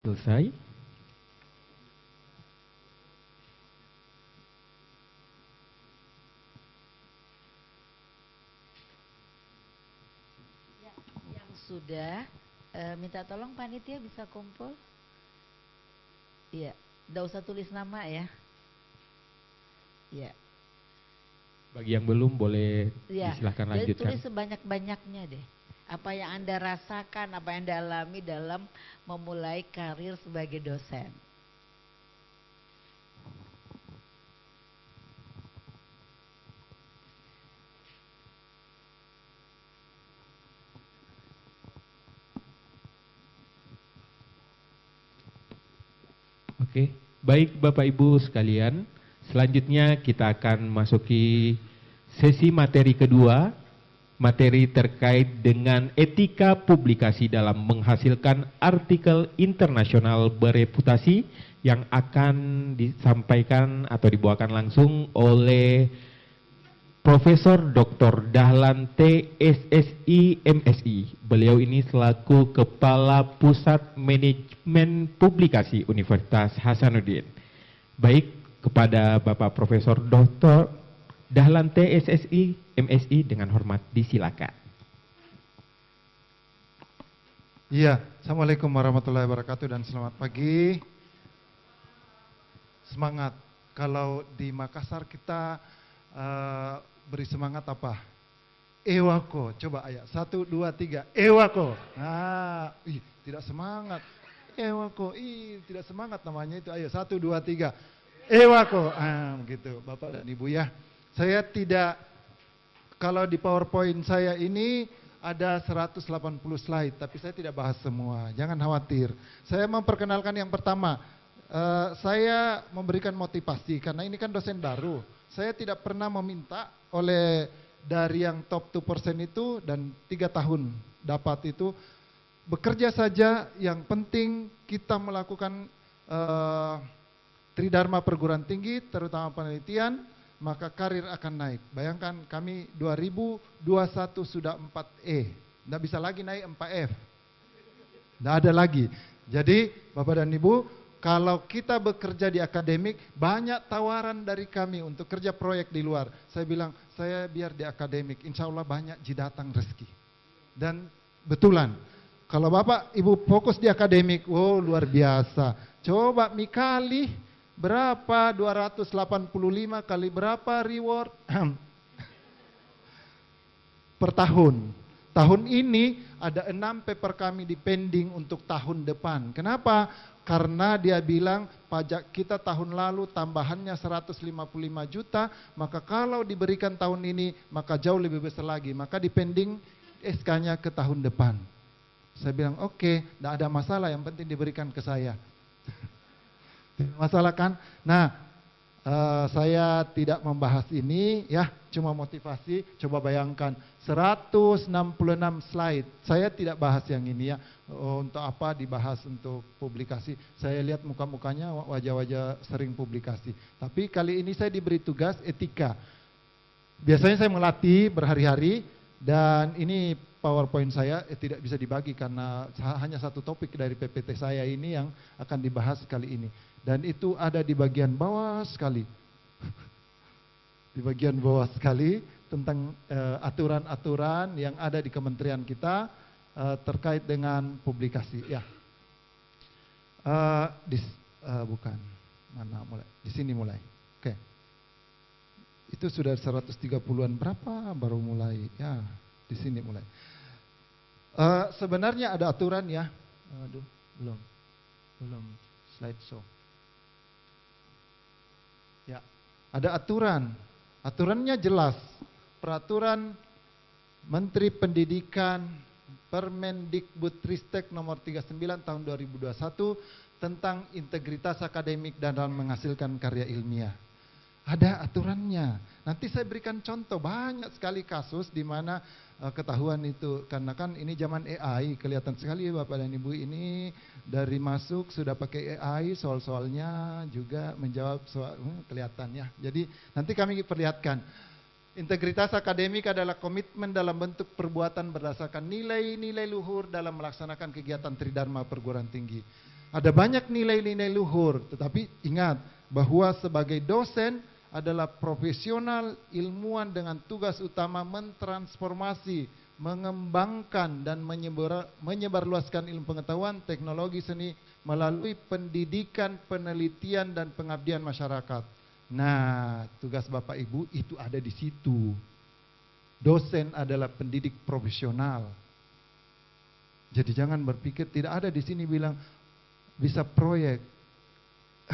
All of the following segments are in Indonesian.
Selesai. Yang sudah minta tolong panitia bisa kumpul. Iya, nggak usah tulis nama ya. Iya. Bagi yang belum boleh Ya, disilahkan jadi lanjutkan. tulis sebanyak-banyaknya deh. Apa yang Anda rasakan, apa yang Anda alami dalam memulai karir sebagai dosen. Oke, baik Bapak Ibu sekalian. Selanjutnya kita akan masuki sesi materi kedua, materi terkait dengan etika publikasi dalam menghasilkan artikel internasional bereputasi yang akan disampaikan atau dibawakan langsung oleh Profesor Dr. Dahlan T. SSI MSI. Beliau ini selaku Kepala Pusat Manajemen Publikasi Universitas Hasanuddin. Baik, kepada Bapak Profesor Dr. Dahlan T. SSI MSI dengan hormat disilakan. Iya, Assalamualaikum warahmatullahi wabarakatuh dan selamat pagi. Semangat. Kalau di Makassar kita beri semangat apa? Ewako. Coba ayat 1, 2, 3. Ewako. Nah, tidak semangat. Ewako. Tidak semangat namanya itu. Ayo 1, 2, 3. Ewako. Begitu Bapak dan Ibu ya. Saya tidak, kalau di PowerPoint saya ini ada 180 slide, tapi saya tidak bahas semua. Jangan khawatir. Saya memperkenalkan yang pertama. Saya memberikan motivasi karena ini kan dosen baru. Saya tidak pernah meminta oleh dari yang top 2% itu dan 3 tahun dapat itu. Bekerja saja, yang penting kita melakukan tridharma perguruan tinggi, terutama penelitian, maka karir akan naik. Bayangkan kami 2021 sudah 4E, tidak bisa lagi naik 4F. Tidak ada lagi. Jadi Bapak dan Ibu, kalau kita bekerja di akademik, banyak tawaran dari kami untuk kerja proyek di luar. Saya bilang, saya biar di akademik, insya Allah banyak datang rezeki. Dan betulan, kalau Bapak Ibu fokus di akademik, oh luar biasa. Coba mikali berapa 285 kali berapa reward per tahun. Tahun ini ada 6 paper kami di pending untuk tahun depan. Kenapa? Karena dia bilang pajak kita tahun lalu tambahannya 155 juta, maka kalau diberikan tahun ini maka jauh lebih besar lagi. Maka di pending SK-nya ke tahun depan. Saya bilang oke, tidak ada masalah, yang penting diberikan ke saya. Masalah kan? Nah, saya tidak membahas ini ya, cuma motivasi. Coba bayangkan 166 slide. Saya tidak bahas yang ini ya. Untuk apa dibahas untuk publikasi? Saya lihat muka-mukanya wajah-wajah sering publikasi. Tapi kali ini saya diberi tugas etika. Biasanya saya melatih berhari-hari dan ini PowerPoint saya tidak bisa dibagi karena hanya satu topik dari PPT saya ini yang akan dibahas kali ini. Dan itu ada di bagian bawah sekali. Di bagian bawah sekali tentang aturan-aturan yang ada di kementerian kita terkait dengan publikasi. Ya, bukan. Mana mulai? Di sini mulai. Oke. Itu sudah 130-an berapa baru mulai. Ya, di sini mulai. Sebenarnya ada aturan ya. Aduh, belum slideshow. Ya, ada aturan. Aturannya jelas. Peraturan Menteri Pendidikan Permendikbudristek nomor 39 tahun 2021 tentang integritas akademik dan dalam menghasilkan karya ilmiah. Ada aturannya. Nanti saya berikan contoh banyak sekali kasus di mana ketahuan itu, karena kan ini zaman AI, kelihatan sekali Bapak dan Ibu ini dari masuk sudah pakai AI, soal-soalnya juga menjawab soal kelihatan ya. Jadi nanti kami perlihatkan. Integritas akademik adalah komitmen dalam bentuk perbuatan berdasarkan nilai-nilai luhur dalam melaksanakan kegiatan tridharma perguruan tinggi. Ada banyak nilai-nilai luhur, tetapi ingat bahwa sebagai dosen adalah profesional ilmuwan dengan tugas utama mentransformasi, mengembangkan dan menyebarluaskan ilmu pengetahuan, teknologi, seni melalui pendidikan, penelitian dan pengabdian masyarakat. Nah, tugas Bapak Ibu itu ada di situ. Dosen adalah pendidik profesional. Jadi jangan berpikir tidak ada di sini bilang bisa proyek.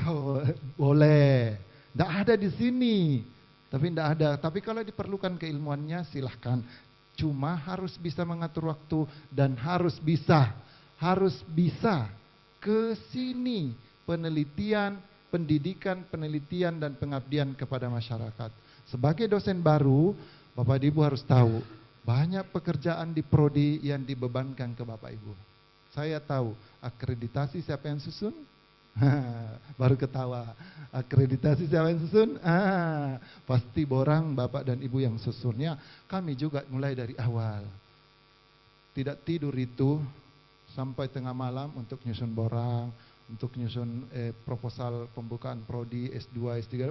Oh, boleh. Tidak ada di sini. Tapi tidak ada. Tapi kalau diperlukan keilmuannya silahkan. Cuma harus bisa mengatur waktu dan harus bisa ke sini penelitian, pendidikan, penelitian dan pengabdian kepada masyarakat. Sebagai dosen baru, Bapak Ibu harus tahu banyak pekerjaan di prodi yang dibebankan ke Bapak Ibu. Saya tahu akreditasi siapa yang susun? Baru ketawa. Akreditasi siapa yang susun? Pasti borang Bapak dan Ibu yang susunnya. Kami juga mulai dari awal. Tidak tidur itu sampai tengah malam untuk nyusun borang, untuk nyusun proposal pembukaan prodi S2, S3.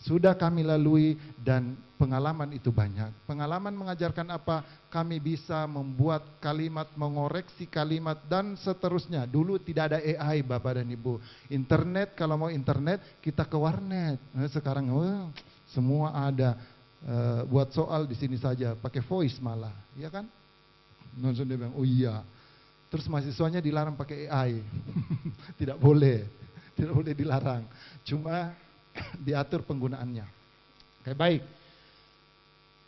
Sudah kami lalui dan pengalaman itu banyak. Pengalaman mengajarkan apa? Kami bisa membuat kalimat, mengoreksi kalimat dan seterusnya. Dulu tidak ada AI Bapak dan Ibu. Internet, kalau mau internet kita ke warnet. Sekarang semua ada. Buat soal di sini saja, pakai voice malah, ya kan? Langsung dia bilang, oh iya. Terus mahasiswanya dilarang pakai AI. Tidak boleh dilarang. Cuma diatur penggunaannya. Oke, baik.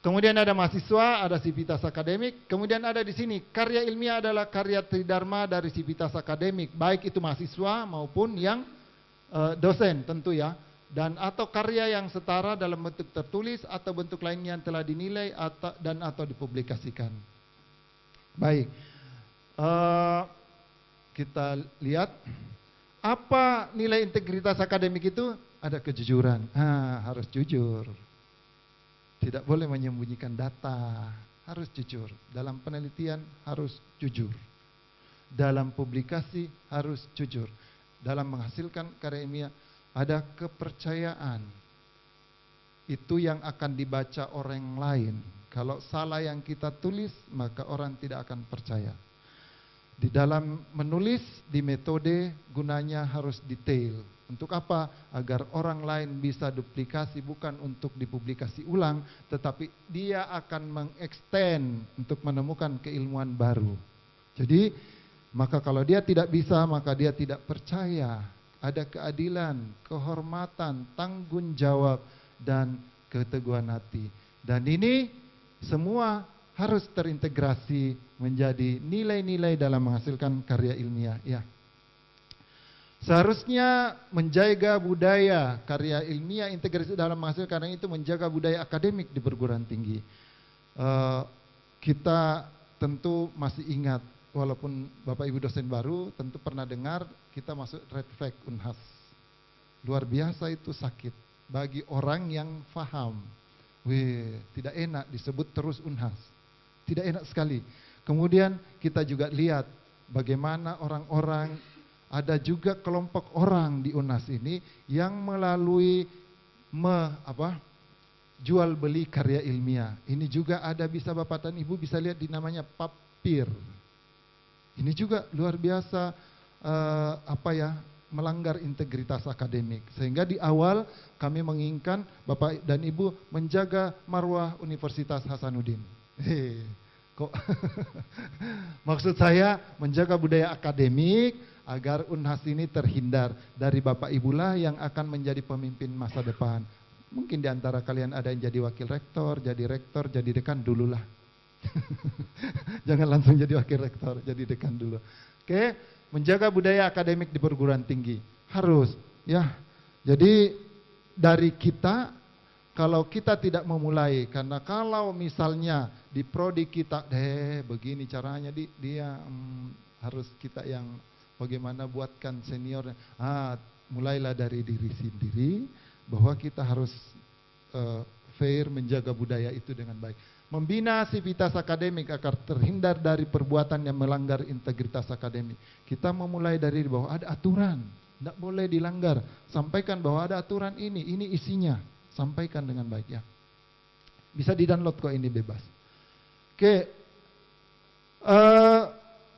Kemudian ada mahasiswa, ada sivitas akademik. Kemudian ada di sini karya ilmiah adalah karya tridharma dari sivitas akademik, baik itu mahasiswa maupun yang dosen tentu ya. Dan atau karya yang setara dalam bentuk tertulis atau bentuk lainnya yang telah dinilai atau dipublikasikan. Baik. Kita lihat apa nilai integritas akademik itu? Ada kejujuran, harus jujur. Tidak boleh menyembunyikan data, harus jujur. Dalam penelitian harus jujur. Dalam publikasi harus jujur. Dalam menghasilkan karya ilmiah ada kepercayaan. Itu yang akan dibaca orang lain. Kalau salah yang kita tulis, maka orang tidak akan percaya. Di dalam menulis, di metode gunanya harus detail. Untuk apa? Agar orang lain bisa duplikasi, bukan untuk dipublikasi ulang, tetapi dia akan mengextend untuk menemukan keilmuan baru. Jadi, maka kalau dia tidak bisa, maka dia tidak percaya. Ada keadilan, kehormatan, tanggung jawab, dan keteguhan hati. Dan ini semua harus terintegrasi menjadi nilai-nilai dalam menghasilkan karya ilmiah. Ya. Seharusnya menjaga budaya karya ilmiah integritas dalam menghasilkan karya itu menjaga budaya akademik di perguruan tinggi. Kita tentu masih ingat, walaupun Bapak Ibu dosen baru tentu pernah dengar kita masuk red flag Unhas. Luar biasa itu sakit bagi orang yang faham. Tidak enak disebut terus Unhas. Tidak enak sekali. Kemudian kita juga lihat bagaimana orang-orang, ada juga kelompok orang di UNAS ini yang melalui jual beli karya ilmiah. Ini juga ada, bisa Bapak dan Ibu bisa lihat di namanya papir. Ini juga luar biasa melanggar integritas akademik. Sehingga di awal kami menginginkan Bapak dan Ibu menjaga marwah Universitas Hasanuddin. Kok maksud saya menjaga budaya akademik agar Unhas ini terhindar dari Bapak Ibulah yang akan menjadi pemimpin masa depan. Mungkin di antara kalian ada yang jadi wakil rektor, jadi dekan dululah. Jangan langsung jadi wakil rektor, jadi dekan dulu. Oke, menjaga budaya akademik di perguruan tinggi harus ya. Jadi dari kita, kalau kita tidak memulai, karena kalau misalnya di prodi kita, begini caranya dia harus kita yang bagaimana buatkan senior. Mulailah dari diri sendiri, bahwa kita harus fair menjaga budaya itu dengan baik. Membina sivitas akademik agar terhindar dari perbuatan yang melanggar integritas akademik. Kita memulai dari bahwa ada aturan, tidak boleh dilanggar. Sampaikan bahwa ada aturan ini isinya. Sampaikan dengan baik ya. Bisa di-download kok ini bebas. Oke,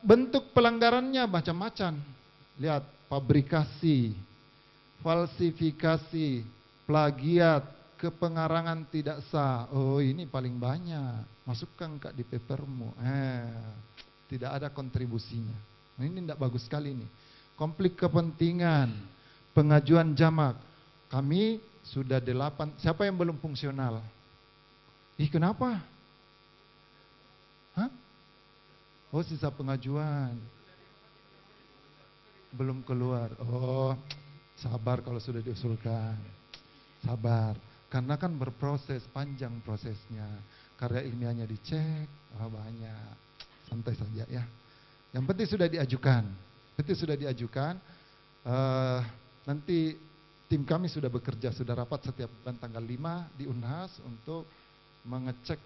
bentuk pelanggarannya macam-macam. Lihat, fabrikasi, falsifikasi, plagiat, kepengarangan tidak sah. Oh, ini paling banyak. Masukkan Kak di papermu. Tidak ada kontribusinya. Nah, ini tidak bagus sekali ini. Konflik kepentingan, pengajuan jamak. Kami sudah 8. Siapa yang belum fungsional? Kenapa? Hah? Oh, sisa pengajuan. Belum keluar. Oh, sabar kalau sudah diusulkan. Sabar. Karena kan berproses, panjang prosesnya. Karya ilmiahnya dicek, banyak. Santai saja ya. Yang penting sudah diajukan. Nanti tim kami sudah bekerja, sudah rapat setiap bulan tanggal 5 di Unhas untuk mengecek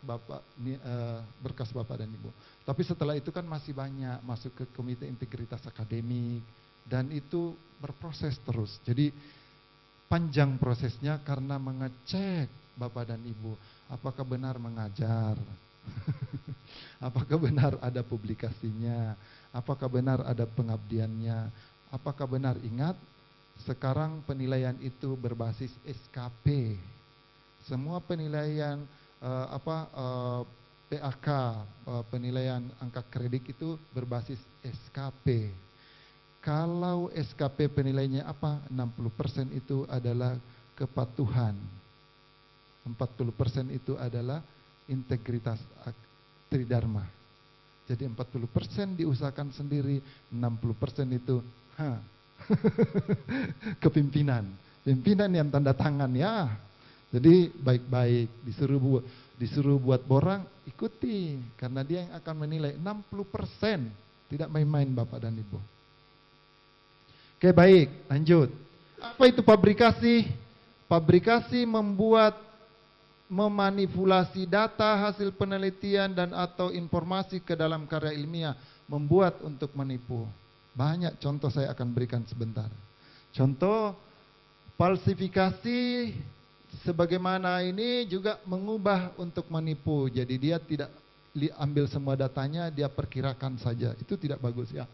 berkas Bapak dan Ibu. Tapi setelah itu kan masih banyak masuk ke Komite Integritas Akademik dan itu berproses terus. Jadi panjang prosesnya karena mengecek Bapak dan Ibu apakah benar mengajar. Apakah benar ada publikasinya? Apakah benar ada pengabdiannya? Apakah benar, ingat sekarang penilaian itu berbasis SKP. Semua penilaian PAK, penilaian angka kredit itu berbasis SKP. Kalau SKP penilaiannya apa? 60% itu adalah kepatuhan. 40% itu adalah integritas tridharma. Jadi 40% diusahakan sendiri, 60% itu kepimpinan. Pimpinan yang tanda tangan ya. Jadi baik-baik disuruh buat borang, ikuti karena dia yang akan menilai 60%. Tidak main-main Bapak dan Ibu. Oke, baik, lanjut. Apa itu fabrikasi? Fabrikasi memanipulasi data hasil penelitian dan atau informasi ke dalam karya ilmiah, membuat untuk menipu. Banyak contoh saya akan berikan sebentar. Contoh falsifikasi sebagaimana ini juga mengubah untuk menipu. Jadi dia tidak ambil semua datanya, dia perkirakan saja. Itu tidak bagus ya.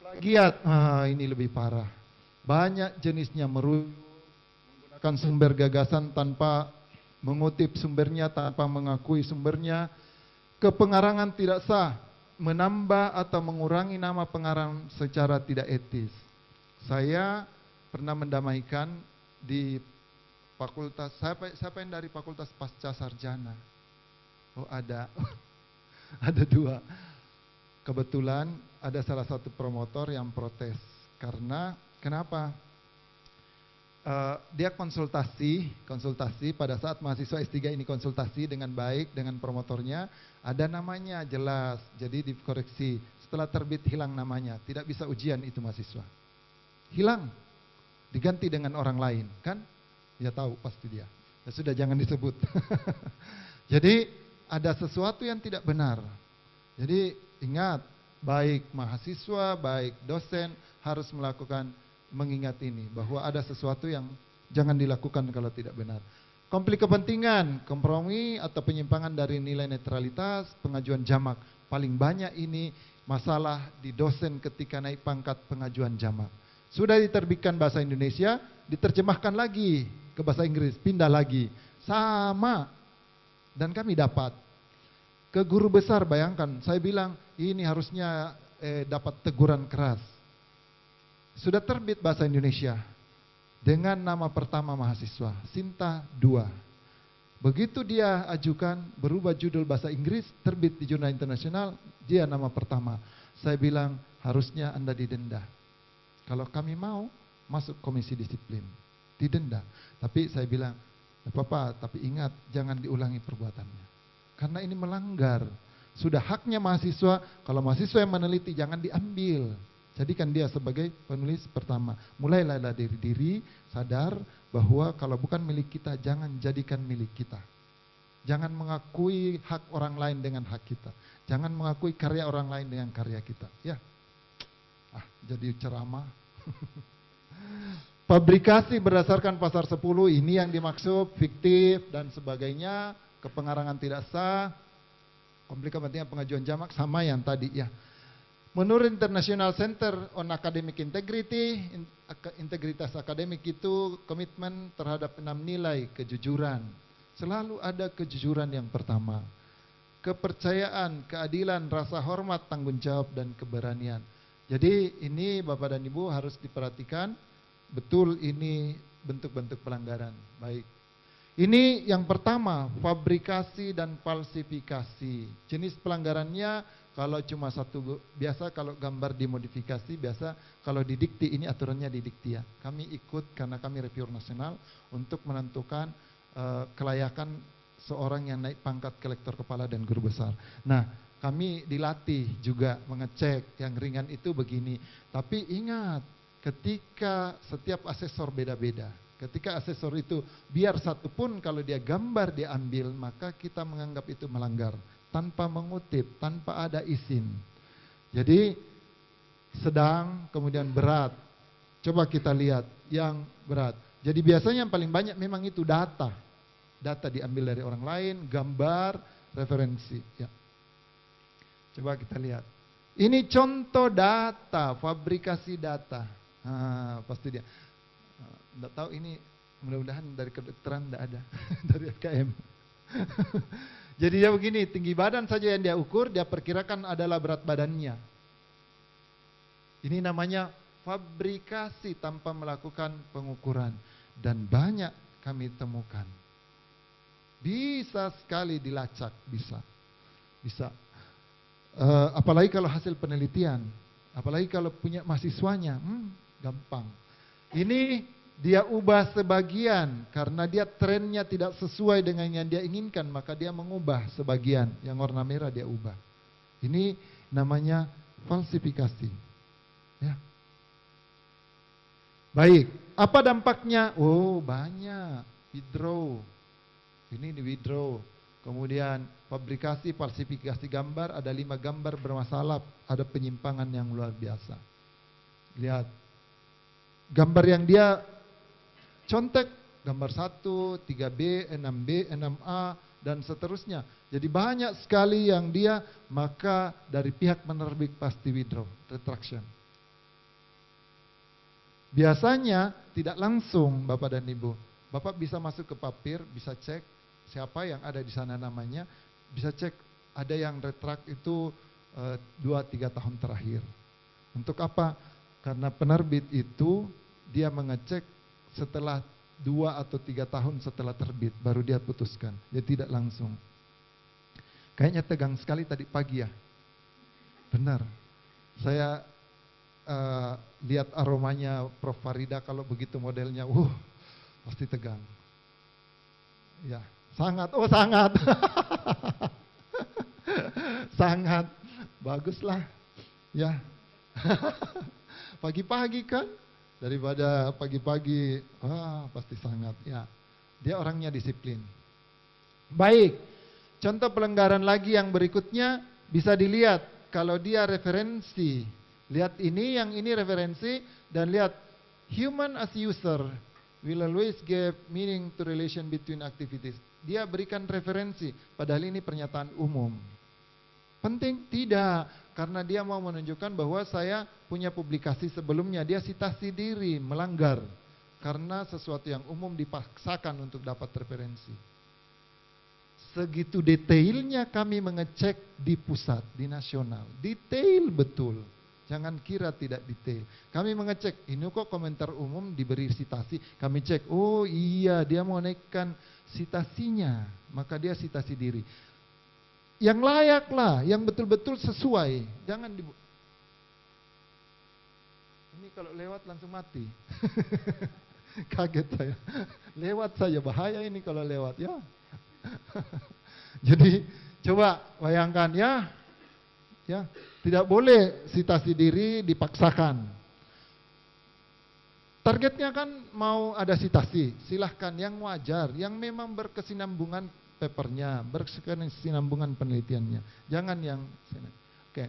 Plagiat, ini lebih parah. Banyak jenisnya, menggunakan sumber gagasan tanpa mengutip sumbernya, tanpa mengakui sumbernya. Kepengarangan tidak sah, menambah atau mengurangi nama pengarang secara tidak etis. Saya pernah mendamaikan di fakultas, siapa yang dari fakultas pasca sarjana? Oh ada, ada 2. Kebetulan ada salah satu promotor yang protes. Karena, kenapa? Dia konsultasi pada saat mahasiswa S3 ini konsultasi dengan baik dengan promotornya, ada namanya jelas, jadi dikoreksi. Setelah terbit hilang namanya, tidak bisa ujian itu mahasiswa. Hilang, diganti dengan orang lain, kan? Ya tahu pasti dia. Ya sudah jangan disebut. Jadi ada sesuatu yang tidak benar. Jadi ingat, baik mahasiswa, baik dosen harus mengingat ini, bahwa ada sesuatu yang jangan dilakukan kalau tidak benar. Konflik kepentingan, kompromi atau penyimpangan dari nilai netralitas, pengajuan jamak. Paling banyak ini masalah di dosen ketika naik pangkat pengajuan jamak. Sudah diterbitkan bahasa Indonesia, diterjemahkan lagi ke bahasa Inggris, pindah lagi. Sama. Dan kami dapat. Ke guru besar, bayangkan, saya bilang ini harusnya dapat teguran keras. Sudah terbit bahasa Indonesia dengan nama pertama mahasiswa, Sinta 2. Begitu dia ajukan, berubah judul bahasa Inggris, terbit di jurnal internasional, dia nama pertama. Saya bilang, harusnya Anda didenda. Kalau kami mau, masuk komisi disiplin. Didenda. Tapi saya bilang, apa-apa, tapi ingat, jangan diulangi perbuatannya. Karena ini melanggar. Sudah haknya mahasiswa, kalau mahasiswa yang meneliti, jangan diambil. Jadikan dia sebagai penulis pertama. Mulailah dari diri, sadar bahwa kalau bukan milik kita, jangan jadikan milik kita. Jangan mengakui hak orang lain dengan hak kita. Jangan mengakui karya orang lain dengan karya kita. Ya, jadi ceramah. Fabrikasi berdasarkan pasar 10 ini yang dimaksud fiktif dan sebagainya, kepengarangan tidak sah, konflik kepentingan pengajuan jamak sama yang tadi ya. Menurut International Center on Academic Integrity, integritas akademik itu komitmen terhadap 6 nilai kejujuran. Selalu ada kejujuran yang pertama. Kepercayaan, keadilan, rasa hormat, tanggung jawab, dan keberanian. Jadi ini Bapak dan Ibu harus diperhatikan, betul ini bentuk-bentuk pelanggaran. Baik. Ini yang pertama, fabrikasi dan falsifikasi. Jenis pelanggarannya kalau cuma satu, biasa kalau gambar dimodifikasi, biasa kalau didikti, ini aturannya didikti ya. Kami ikut karena kami reviewer nasional untuk menentukan kelayakan seorang yang naik pangkat kolektor kepala dan guru besar. Nah, kami dilatih juga mengecek yang ringan itu begini. Tapi ingat, ketika setiap asesor beda-beda, ketika asesor itu biar satu pun kalau dia gambar diambil, maka kita menganggap itu melanggar tanpa mengutip, tanpa ada izin. Jadi sedang, kemudian berat. Coba kita lihat yang berat. Jadi biasanya yang paling banyak memang itu data. Data diambil dari orang lain, gambar, referensi. Ya. Coba kita lihat. Ini contoh data, fabrikasi data. Pasti dia. Tidak tahu ini, mudah-mudahan dari kedokteran tidak ada. Dari FKM. Jadi dia begini, tinggi badan saja yang dia ukur, dia perkirakan adalah berat badannya. Ini namanya fabrikasi tanpa melakukan pengukuran. Dan banyak kami temukan. Bisa sekali dilacak, bisa. Apalagi kalau hasil penelitian, apalagi kalau punya mahasiswanya, gampang. Ini dia ubah sebagian karena dia trennya tidak sesuai dengan yang dia inginkan, maka dia mengubah sebagian. Yang warna merah dia ubah. Ini namanya falsifikasi. Ya. Baik, apa dampaknya? Oh, banyak. Withdraw. Ini di withdraw. Kemudian fabrikasi, falsifikasi gambar, ada 5 gambar bermasalah, ada penyimpangan yang luar biasa. Lihat. Gambar yang dia contek, gambar 1, 3B, 6B, 6A, dan seterusnya. Jadi banyak sekali yang dia, maka dari pihak penerbit pasti withdraw, retraction. Biasanya tidak langsung Bapak dan Ibu. Bapak bisa masuk ke papir, bisa cek siapa yang ada di sana namanya, bisa cek ada yang retract itu 2-3 tahun terakhir. Untuk apa? Karena penerbit itu dia mengecek setelah 2 atau 3 tahun setelah terbit, baru dia putuskan. Dia tidak langsung. Kayaknya tegang sekali tadi pagi ya. Benar. Saya lihat aromanya Prof. Farida kalau begitu modelnya, pasti tegang. Ya, sangat, sangat. Sangat. Baguslah. Ya. Pagi-pagi kan? Daripada pagi-pagi, pasti sangat. Ya, dia orangnya disiplin. Baik, contoh pelanggaran lagi yang berikutnya bisa dilihat kalau dia referensi. Lihat ini, yang ini referensi, dan lihat human as user will always give meaning to relation between activities. Dia berikan referensi, padahal ini pernyataan umum. Penting? Tidak, karena dia mau menunjukkan bahwa saya punya publikasi sebelumnya. Dia citasi diri, melanggar. Karena sesuatu yang umum dipaksakan untuk dapat referensi. Segitu detailnya kami mengecek di pusat, di nasional. Detail betul. Jangan kira tidak detail. Kami mengecek, ini kok komentar umum diberi citasi. Kami cek, oh iya dia mau naikkan citasinya. Maka dia citasi diri. Yang layak lah, yang betul-betul sesuai. Jangan ini kalau lewat langsung mati. Kaget saya. Lewat saja, bahaya ini kalau lewat ya. Jadi coba bayangkan ya. Tidak boleh citasi diri dipaksakan. Targetnya kan mau ada citasi, silahkan yang wajar, yang memang berkesinambungan papernya, berkesinambungan penelitiannya. Jangan yang oke.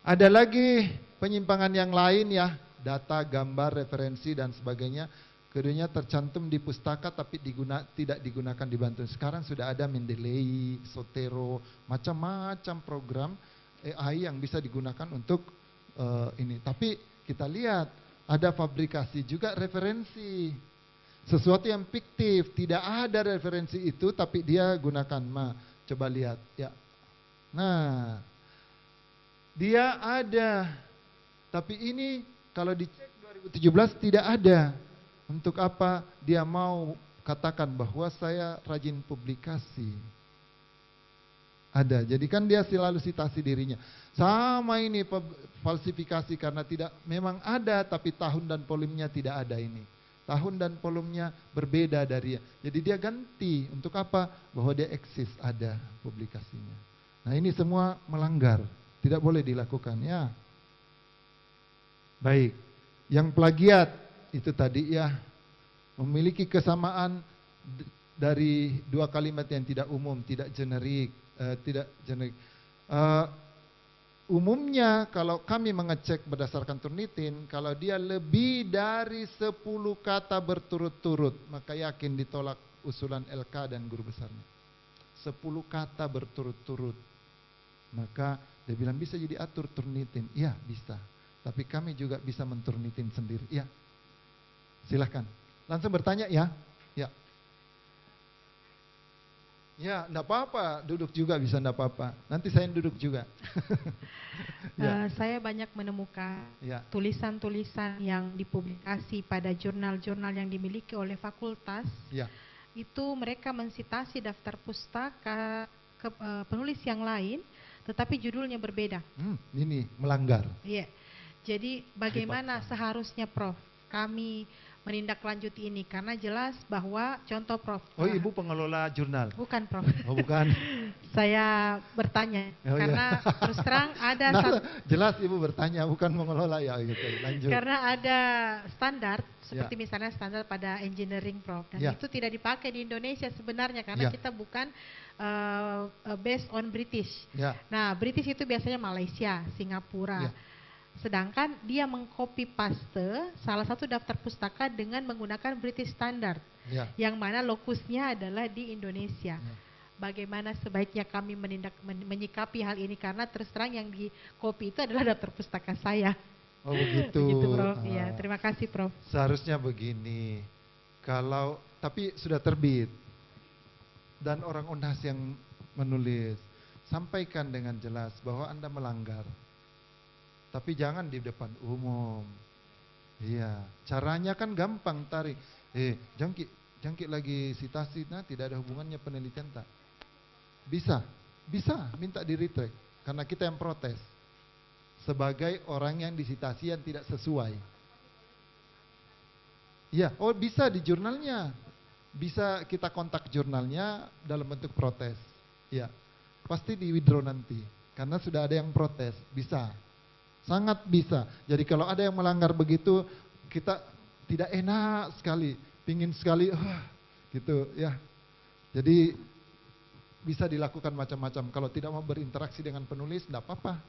Ada lagi penyimpangan yang lain ya, data, gambar, referensi dan sebagainya. Keduanya tercantum di pustaka tapi tidak digunakan di Banten. Sekarang sudah ada Mendeley, Zotero, macam-macam program AI yang bisa digunakan untuk ini. Tapi kita lihat ada fabrikasi juga referensi. Sesuatu yang fiktif, tidak ada referensi itu tapi dia gunakan. Coba lihat ya. Nah, dia ada. Tapi ini kalau dicek 2017 tidak ada. Untuk apa dia mau katakan bahwa saya rajin publikasi? Ada. Jadi kan dia selalu citasi dirinya. Sama ini falsifikasi karena tidak memang ada tapi tahun dan volumenya tidak ada ini. Tahun dan volumenya berbeda dari jadi dia ganti untuk apa? Bahwa dia eksis ada publikasinya. Nah, ini semua melanggar, tidak boleh dilakukan ya. Baik. Yang plagiat itu tadi ya memiliki kesamaan dari dua kalimat yang tidak umum, tidak generik, umumnya kalau kami mengecek berdasarkan Turnitin, kalau dia lebih dari 10 kata berturut-turut, maka yakin ditolak usulan LK dan guru besarnya. 10 kata berturut-turut, maka dia bilang bisa jadi atur Turnitin. Iya bisa, tapi kami juga bisa menturnitin sendiri. Iya, silahkan. Langsung bertanya ya. Ya. Ya, enggak apa-apa, duduk juga bisa enggak apa-apa. Nanti saya duduk juga. Ya. Saya banyak menemukan Ya. tulisan-tulisan yang dipublikasi pada jurnal-jurnal yang dimiliki oleh fakultas. Ya. Itu mereka mensitasi daftar pustaka penulis yang lain, tetapi judulnya berbeda. Ini melanggar. Iya. Jadi bagaimana seharusnya Prof kami menindaklanjuti ini, karena jelas bahwa contoh Prof. Oh, Ibu pengelola jurnal? Bukan Prof. Oh, bukan. Saya bertanya karena terus terang ada jelas Ibu bertanya, bukan mengelola ya gitu. Lanjut. Karena ada standar seperti misalnya standar pada engineering Prof, dan itu tidak dipakai di Indonesia sebenarnya karena kita bukan based on British. Nah, British itu biasanya Malaysia, Singapura. Sedangkan dia mengcopy paste salah satu daftar pustaka dengan menggunakan British Standard, yang mana lokusnya adalah di Indonesia. Bagaimana sebaiknya kami menyikapi hal ini, karena terus terang yang di copy itu adalah daftar pustaka saya. Oh begitu. Begitu Prof. Ya, terima kasih Prof. Seharusnya begini, kalau tapi sudah terbit dan orang UNHAS yang menulis, sampaikan dengan jelas bahwa Anda melanggar. Tapi jangan di depan umum. Iya, caranya kan gampang tarik. Jangkit lagi citasi, nah tidak ada hubungannya penelitian tak. Bisa minta di retract karena kita yang protes sebagai orang yang disitasi yang tidak sesuai. Iya, oh bisa di jurnalnya, bisa kita kontak jurnalnya dalam bentuk protes. Iya, pasti di withdraw nanti karena sudah ada yang protes. Bisa. Sangat bisa. Jadi kalau ada yang melanggar begitu, kita tidak enak sekali, pingin sekali, gitu ya. Jadi bisa dilakukan macam-macam. Kalau tidak mau berinteraksi dengan penulis, tidak apa-apa.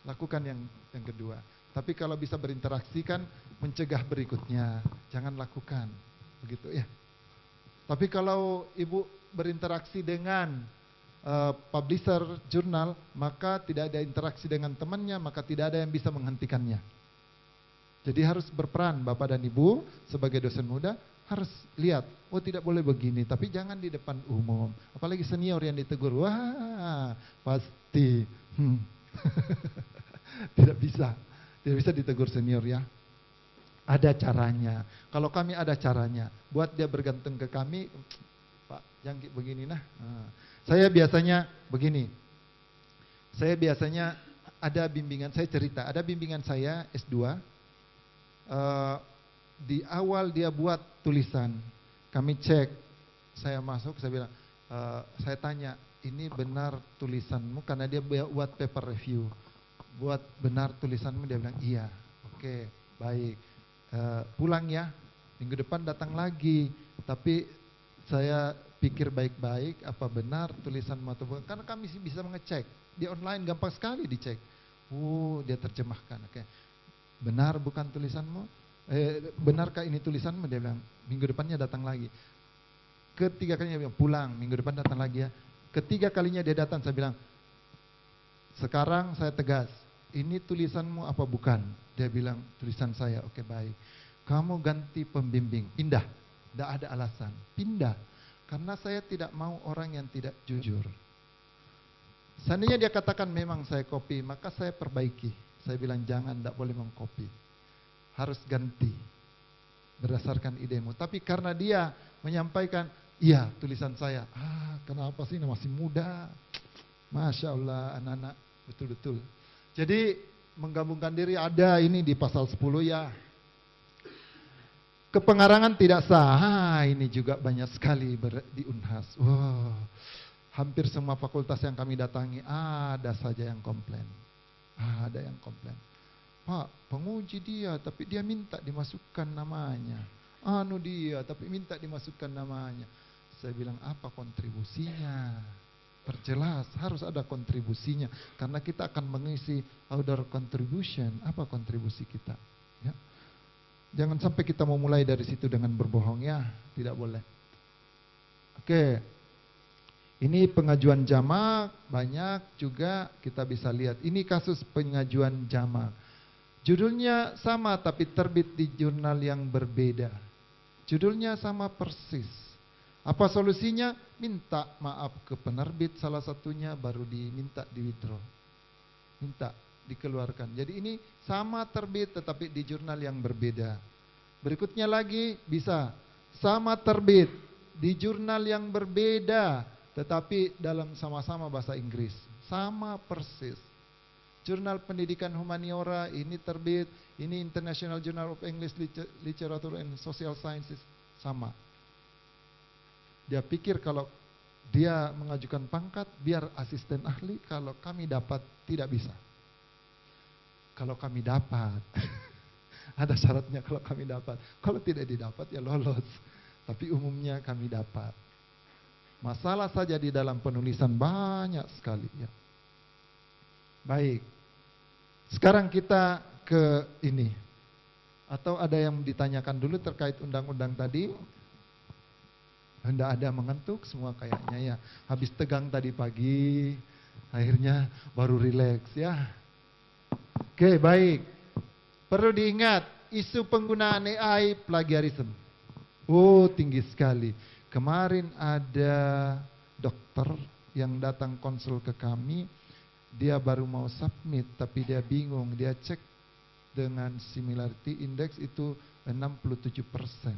Lakukan yang kedua. Tapi kalau bisa berinteraksi kan mencegah berikutnya, jangan lakukan, begitu ya. Tapi kalau Ibu berinteraksi dengan publisher jurnal, maka tidak ada interaksi dengan temannya, maka tidak ada yang bisa menghentikannya. Jadi harus berperan Bapak dan Ibu sebagai dosen muda, harus lihat, oh tidak boleh begini, tapi jangan di depan umum. Apalagi senior yang ditegur, wah pasti tidak bisa ditegur senior ya. Ada caranya. Kalau kami ada caranya, buat dia bergantung ke kami, Pak jangan begini nah. Saya biasanya begini, saya biasanya ada bimbingan, saya cerita, ada bimbingan saya S2, di awal dia buat tulisan, kami cek, saya masuk, saya bilang, saya tanya, ini benar tulisanmu, karena dia buat paper review, buat benar tulisanmu, dia bilang, iya, oke, baik, pulang ya, minggu depan datang lagi, tapi saya pikir baik-baik apa benar tulisanmu atau bukan. Karena kami bisa mengecek. Di online gampang sekali dicek. Dia terjemahkan. Oke. Benar bukan tulisanmu? Benarkah ini tulisanmu? Dia bilang, minggu depannya datang lagi. Ketiga kalinya dia bilang, pulang, minggu depan datang lagi ya. Ketiga kalinya dia datang, saya bilang, sekarang saya tegas, ini tulisanmu apa bukan? Dia bilang, tulisan saya. Oke, baik. Kamu ganti pembimbing, pindah. Tidak ada alasan, pindah. Karena saya tidak mau orang yang tidak jujur. Seandainya dia katakan memang saya copy, maka saya perbaiki. Saya bilang jangan, tidak boleh mengcopy. Harus ganti berdasarkan idemu. Tapi karena dia menyampaikan, iya tulisan saya. Kenapa sih masih muda? Masya Allah anak-anak, betul-betul. Jadi menggabungkan diri ada ini di pasal 10 ya. Kepengarangan tidak sah, ini juga banyak sekali di Unhas. Hampir semua fakultas yang kami datangi ada saja yang komplain. Ada yang komplain. Pak, penguji dia, tapi dia minta dimasukkan namanya. Dia, tapi minta dimasukkan namanya. Saya bilang, apa kontribusinya? Perjelas, harus ada kontribusinya. Karena kita akan mengisi outdoor contribution. Apa kontribusi kita? Ya. Jangan sampai kita mau mulai dari situ dengan berbohong ya. Tidak boleh. Oke. Ini pengajuan jamak, banyak juga kita bisa lihat. Ini kasus pengajuan jamak. Judulnya sama tapi terbit di jurnal yang berbeda. Judulnya sama persis. Apa solusinya? Minta maaf ke penerbit salah satunya, baru diminta di withdraw. Minta dikeluarkan. Jadi ini sama terbit tetapi di jurnal yang berbeda. Berikutnya lagi bisa sama terbit di jurnal yang berbeda tetapi dalam sama-sama bahasa Inggris. Sama persis. Jurnal Pendidikan Humaniora ini terbit, ini International Journal of English Literature and Social Sciences, sama. Dia pikir kalau dia mengajukan pangkat biar asisten ahli, kalau kami dapat tidak bisa. Kalau kami dapat, ada syaratnya kalau kami dapat. Kalau tidak didapat ya lolos. Tapi umumnya kami dapat. Masalah saja di dalam penulisan banyak sekali ya. Baik. Sekarang kita ke ini. Atau ada yang ditanyakan dulu terkait undang-undang tadi? Tidak ada, mengantuk semua kayaknya ya. Habis tegang tadi pagi, akhirnya baru rileks ya. Oke, baik. Perlu diingat, isu penggunaan AI plagiarism. Tinggi sekali. Kemarin ada dokter yang datang konsul ke kami, dia baru mau submit tapi dia bingung, dia cek dengan similarity index itu 67%.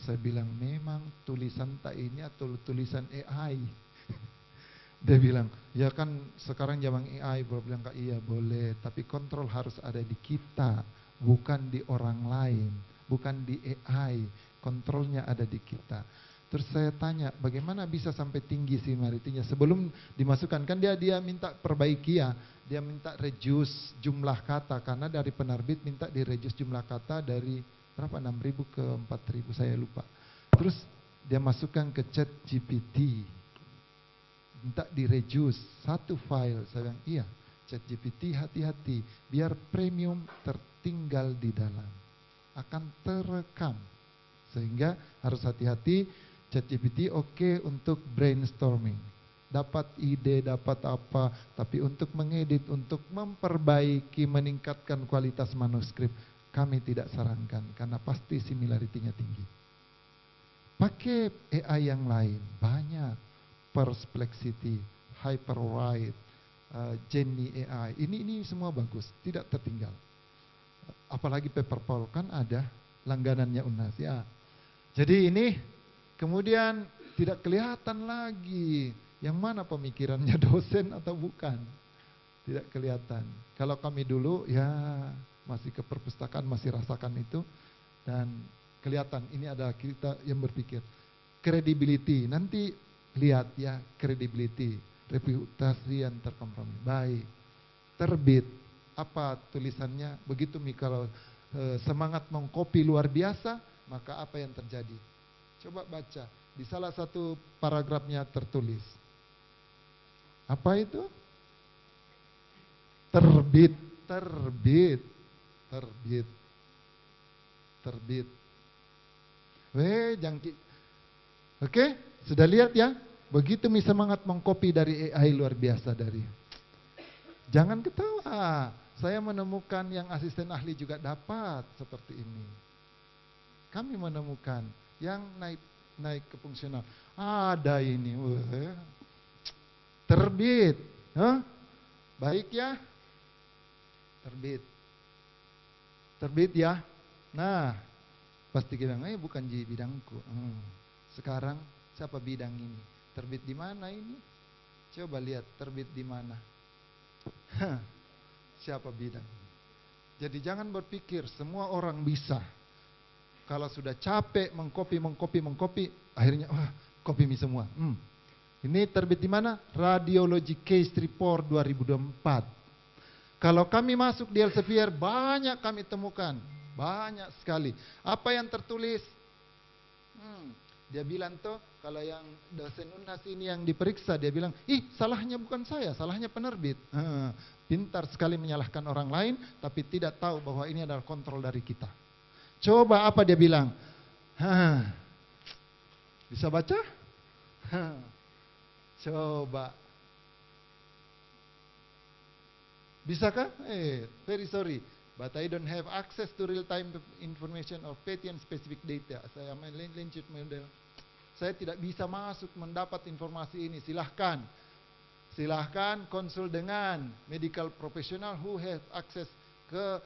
Saya bilang memang tulisan tak ini atau tulisan AI. Dia bilang, ya kan sekarang zaman AI, gue bilang iya boleh, tapi kontrol harus ada di kita, bukan di orang lain, bukan di AI. Kontrolnya ada di kita. Terus saya tanya, bagaimana bisa sampai tinggi similarity-nya? Sebelum dimasukkan, kan dia minta perbaiki ya. Dia minta reduce jumlah kata, karena dari penerbit minta di reduce jumlah kata dari berapa? 6.000 ke 4.000, saya lupa. Terus dia masukkan ke ChatGPT. Minta di reduce satu file. Saya bilang, iya, ChatGPT hati-hati. Biar premium tertinggal di dalam. Akan terekam. Sehingga harus hati-hati, ChatGPT oke untuk brainstorming. Dapat ide, dapat apa, tapi untuk mengedit, untuk memperbaiki, meningkatkan kualitas manuskrip, kami tidak sarankan, karena pasti similarity-nya tinggi. Pakai AI yang lain, banyak. Perplexity, Hyperwrite, Gemini AI, ini semua bagus, tidak tertinggal. Apalagi Paperpole, kan ada langganannya Unhas ya. Jadi ini kemudian tidak kelihatan lagi yang mana pemikirannya dosen atau bukan. Tidak kelihatan. Kalau kami dulu ya masih ke perpustakaan, masih rasakan itu. Dan kelihatan ini adalah kita yang berpikir. Credibility, nanti lihat ya credibility, reputasi yang terkompromi. Baik, terbit, apa tulisannya, begitu kalau semangat mengcopy luar biasa, maka apa yang terjadi? Coba baca. Di salah satu paragrafnya tertulis. Apa itu? Terbit, terbit, terbit, terbit. Jangki. Oke, sudah lihat ya? Begitu semangat mengcopy dari AI luar biasa dari. Jangan ketawa. Saya menemukan yang asisten ahli juga dapat seperti ini. Kami menemukan yang naik ke fungsional. Ada ini. Terbit. Baik ya. Terbit. Terbit ya. Nah, pasti bilang, bukan di bidangku. Sekarang siapa bidang ini? Terbit di mana ini? Coba lihat terbit di mana. Siapa bidang? Jadi jangan berpikir semua orang bisa. Kalau sudah capek mengcopy, akhirnya copy semua. Ini terbit di mana? Radiology Case Report 2024. Kalau kami masuk di Elsevier, banyak kami temukan. Banyak sekali. Apa yang tertulis? Dia bilang tuh, kalau yang dosen Unhas ini yang diperiksa, dia bilang, salahnya bukan saya, salahnya penerbit. Pintar sekali menyalahkan orang lain, tapi tidak tahu bahwa ini adalah kontrol dari kita. Coba apa dia bilang? Bisa baca? Coba. Bisakah? Very sorry. But I don't have access to real-time information of patent specific data. Saya lanjut model. Saya tidak bisa masuk mendapat informasi ini. Silahkan konsul dengan medical professional who have access ke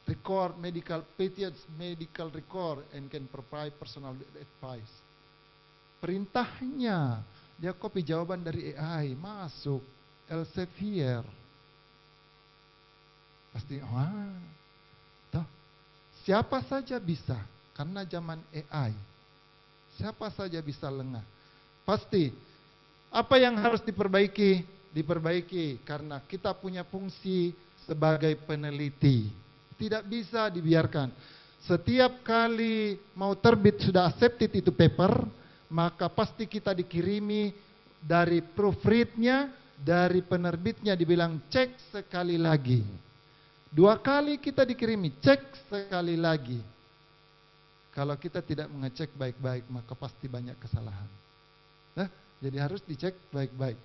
record medical patents, medical record and can provide personal advice. Perintahnya, dia copy jawaban dari AI, masuk Elsevier. Pasti, siapa saja bisa, karena zaman AI. Siapa saja bisa lengah. Pasti, apa yang harus diperbaiki? Diperbaiki, karena kita punya fungsi sebagai peneliti. Tidak bisa dibiarkan. Setiap kali mau terbit sudah accepted itu paper, maka pasti kita dikirimi dari proofreadnya, dari penerbitnya dibilang cek sekali lagi. 2 kali kita dikirimi, cek sekali lagi. Kalau kita tidak mengecek baik-baik, maka pasti banyak kesalahan. Jadi harus dicek baik-baik.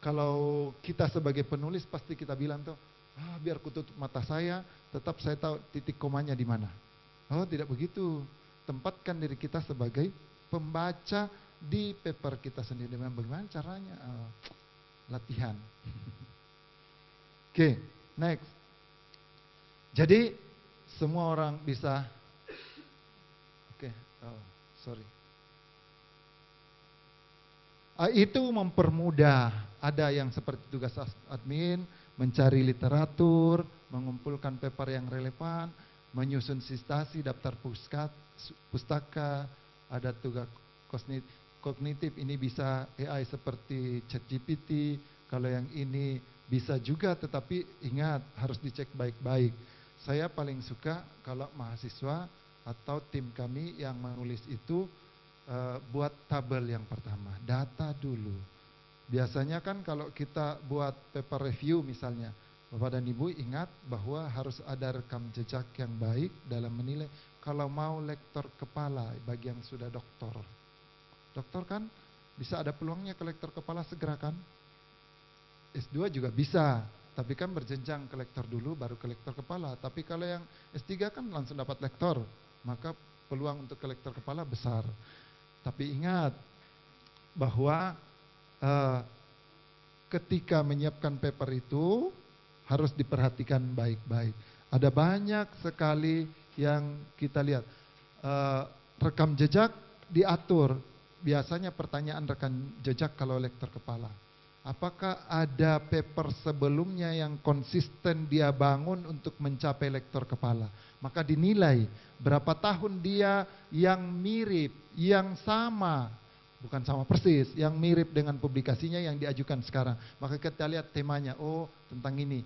Kalau kita sebagai penulis pasti kita bilang tuh, biar kututup mata saya, tetap saya tahu titik komanya di mana. Tidak begitu. Tempatkan diri kita sebagai pembaca di paper kita sendiri. Bagaimana caranya? Latihan. Oke, next. Jadi semua orang bisa. Sorry. Itu mempermudah. Ada yang seperti tugas admin, mencari literatur, mengumpulkan paper yang relevan, menyusun sitasi, daftar pustaka, ada tugas kognitif, ini bisa AI seperti ChatGPT, kalau yang ini bisa juga, tetapi ingat harus dicek baik-baik. Saya paling suka kalau mahasiswa atau tim kami yang menulis itu buat tabel yang pertama, data dulu. Biasanya kan kalau kita buat paper review misalnya, Bapak dan Ibu ingat bahwa harus ada rekam jejak yang baik dalam menilai. Kalau mau lektor kepala bagi yang sudah doktor. Doktor kan bisa ada peluangnya ke lektor kepala segera kan? S2 juga bisa, tapi kan berjenjang ke lektor dulu baru ke lektor kepala. Tapi kalau yang S3 kan langsung dapat lektor, maka peluang untuk ke lektor kepala besar. Tapi ingat bahwa ketika menyiapkan paper itu harus diperhatikan baik-baik. Ada banyak sekali yang kita lihat. Rekam jejak diatur. Biasanya pertanyaan rekam jejak kalau lektor kepala. Apakah ada paper sebelumnya yang konsisten dia bangun untuk mencapai lektor kepala? Maka dinilai berapa tahun dia yang mirip, yang sama. Bukan sama persis, yang mirip dengan publikasinya yang diajukan sekarang. Maka kita lihat temanya, tentang ini.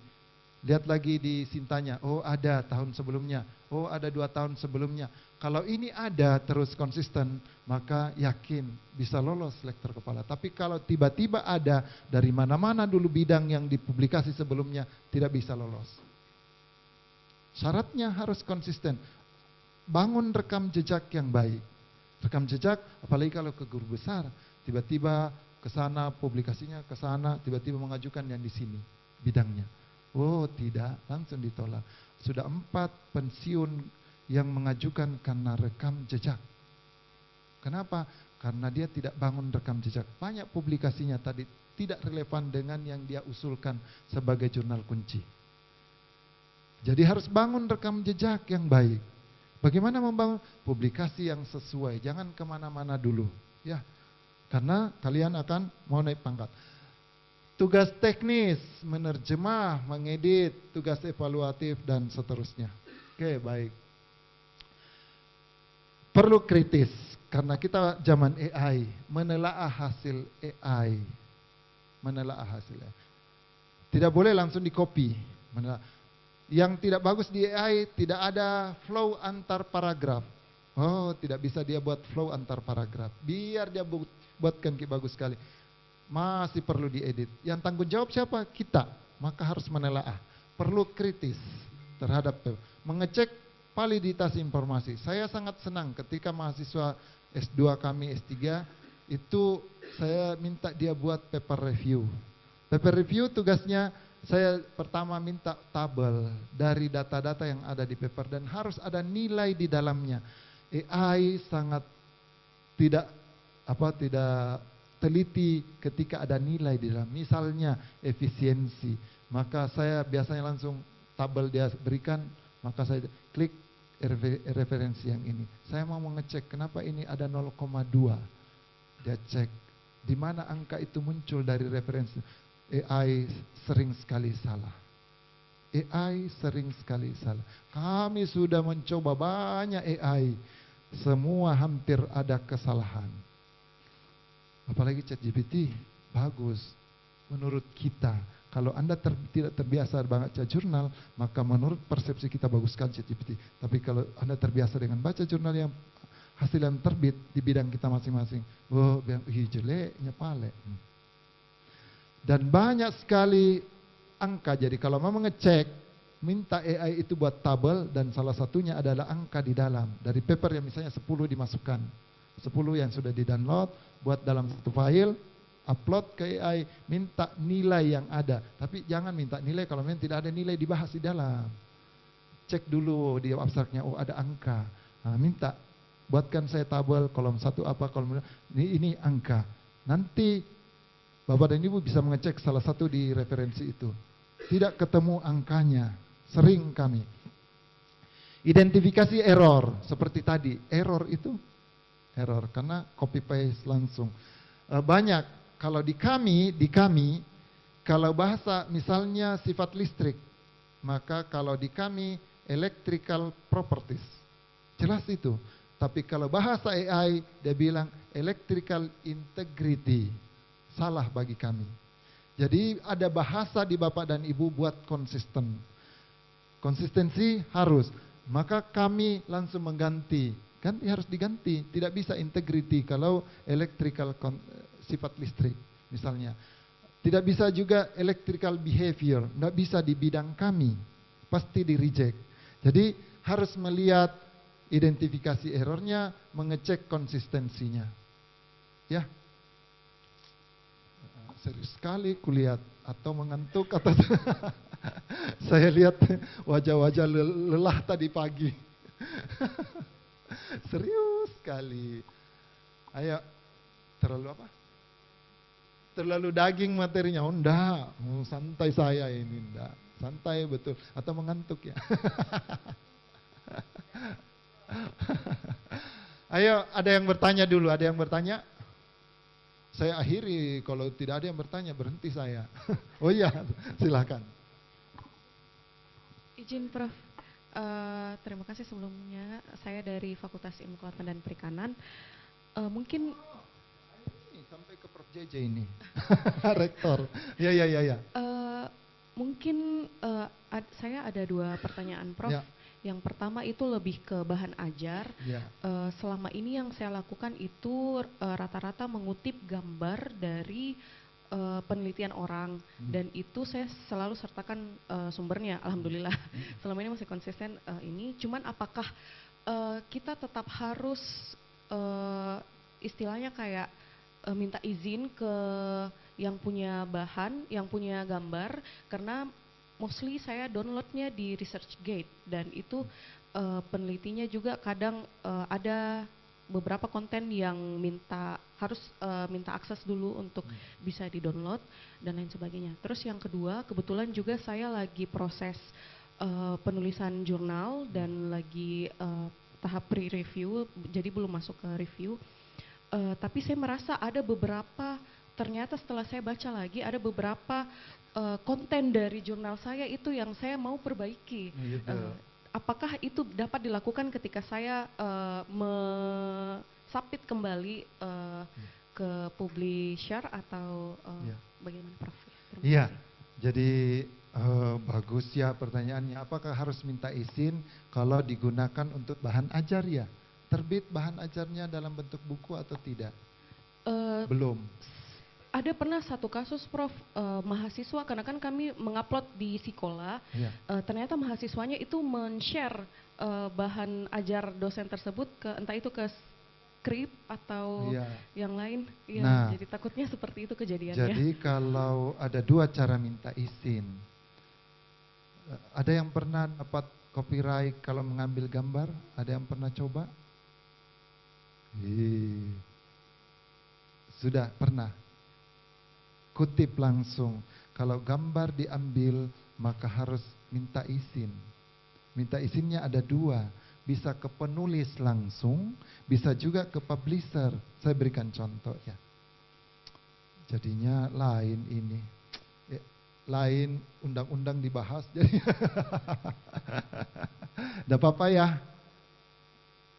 lihat lagi di Sintanya, oh ada tahun sebelumnya, oh ada 2 tahun sebelumnya. Kalau ini ada terus konsisten, maka yakin bisa lolos lektor kepala. Tapi kalau tiba-tiba ada dari mana-mana dulu bidang yang dipublikasi sebelumnya, tidak bisa lolos. Syaratnya harus konsisten. Bangun rekam jejak yang baik. Rekam jejak, apalagi kalau ke guru besar, tiba-tiba ke sana publikasinya, ke sana tiba-tiba mengajukan yang di sini bidangnya. Oh tidak, langsung ditolak. Sudah 4 pensiun yang mengajukan karena rekam jejak. Kenapa? Karena dia tidak bangun rekam jejak. Banyak publikasinya tadi tidak relevan dengan yang dia usulkan sebagai jurnal kunci. Jadi harus bangun rekam jejak yang baik. Bagaimana membangun publikasi yang sesuai? Jangan kemana-mana dulu, ya. Karena kalian akan mau naik pangkat. Tugas teknis, menerjemah, mengedit, tugas evaluatif, dan seterusnya. Oke, baik. Perlu kritis, karena kita zaman AI, menelaah hasil AI. Menelaah hasilnya. Tidak boleh langsung di-copy. Yang tidak bagus di AI, tidak ada flow antar paragraf. Oh, tidak bisa dia buat flow antar paragraf. Biar dia buatkan bagus sekali. Masih perlu diedit. Yang tanggung jawab siapa? Kita. Maka harus menelaah. Perlu kritis terhadap mengecek validitas informasi. Saya sangat senang ketika mahasiswa S2 kami, S3, itu saya minta dia buat paper review. Paper review tugasnya, saya pertama minta tabel dari data-data yang ada di paper dan harus ada nilai di dalamnya. AI sangat tidak teliti ketika ada nilai di dalam. Misalnya efisiensi, maka saya biasanya langsung tabel dia berikan, maka saya klik referensi yang ini. Saya mau mengecek kenapa ini ada 0,2. Dia cek di mana angka itu muncul dari referensi. AI sering sekali salah. AI sering sekali salah. Kami sudah mencoba banyak AI. Semua hampir ada kesalahan. Apalagi ChatGPT bagus. Menurut kita, kalau Anda tidak terbiasa baca jurnal, maka menurut persepsi kita baguskan ChatGPT. Tapi kalau Anda terbiasa dengan baca jurnal yang hasil yang terbit di bidang kita masing-masing, oh, jeleknya pale. Dan banyak sekali angka. Jadi kalau mau mengecek, minta AI itu buat tabel dan salah satunya adalah angka di dalam. Dari paper yang misalnya 10 dimasukkan. 10 yang sudah di-download, buat dalam satu file, upload ke AI, minta nilai yang ada. Tapi jangan minta nilai kalau memang tidak ada nilai dibahas di dalam. Cek dulu di abstraknya, oh ada angka. Nah, minta, buatkan saya tabel, kolom 1 apa, kolom 2, ini angka. Nanti Bapak dan Ibu bisa mengecek salah satu di referensi itu. Tidak ketemu angkanya. Sering kami. Identifikasi error. Seperti tadi. Error itu error. Karena copy paste langsung. Banyak. Kalau di kami, kalau bahasa misalnya sifat listrik. Maka kalau di kami electrical properties. Jelas itu. Tapi kalau bahasa AI, dia bilang electrical integrity. Salah bagi kami. Jadi ada bahasa di Bapak dan Ibu buat konsisten. Konsistensi harus. Maka kami langsung mengganti. Ganti harus diganti. Tidak bisa integrity kalau electrical sifat listrik misalnya. Tidak bisa juga electrical behavior. Tidak bisa di bidang kami. Pasti di reject. Jadi harus melihat identifikasi errornya, mengecek konsistensinya. Ya. Serius sekali kulihat atau mengantuk atau saya lihat wajah-wajah lelah tadi pagi. Serius sekali. Ayo, terlalu apa? Terlalu daging materinya. Oh enggak, santai saya ini enggak. Santai betul. Atau mengantuk ya. Ayo, ada yang bertanya dulu, ada yang bertanya? Saya akhiri, kalau tidak ada yang bertanya berhenti saya. Oh iya, silakan. Izin Prof, terima kasih sebelumnya. Saya dari Fakultas Ilmu Kelautan dan Perikanan. Mungkin ini sampai ke Prof JJ ini, rektor. Ya. Mungkin saya ada 2 pertanyaan, Prof. Ya. Yang pertama itu lebih ke bahan ajar. Ya. Selama ini yang saya lakukan itu rata-rata mengutip gambar dari penelitian orang, dan itu saya selalu sertakan sumbernya. Alhamdulillah, selama ini masih konsisten ini. Cuman apakah kita tetap harus istilahnya kayak minta izin ke yang punya bahan, yang punya gambar, karena mostly saya downloadnya di ResearchGate, dan itu penelitinya juga kadang ada beberapa konten yang harus minta akses dulu untuk bisa di-download dan lain sebagainya. Terus yang kedua, kebetulan juga saya lagi proses penulisan jurnal dan lagi tahap pre-review, jadi belum masuk ke review. Tapi saya merasa ada beberapa, ternyata setelah saya baca lagi, ada beberapa konten dari jurnal saya itu yang saya mau perbaiki. Gitu. Apakah itu dapat dilakukan ketika saya submit kembali ke publisher atau bagaimana, Prof? Iya, jadi bagus ya pertanyaannya. Apakah harus minta izin kalau digunakan untuk bahan ajar ya? Terbit bahan ajarnya dalam bentuk buku atau tidak? Belum. Ada pernah satu kasus, Prof, mahasiswa, karena kan kami mengupload di Sikola, ternyata mahasiswanya itu men-share bahan ajar dosen tersebut ke entah itu ke skrip atau yang lain. Nah, jadi takutnya seperti itu kejadiannya. Jadi kalau ada 2 cara minta izin. Ada yang pernah dapat copyright kalau mengambil gambar? Ada yang pernah coba? Sudah pernah. Kutip langsung. Kalau gambar diambil maka harus minta izin. Minta izinnya ada 2. Bisa ke penulis langsung, bisa juga ke publisher. Saya berikan contoh ya. Jadinya lain ini. Lain undang-undang dibahas. Jadi Tidak apa-apa ya.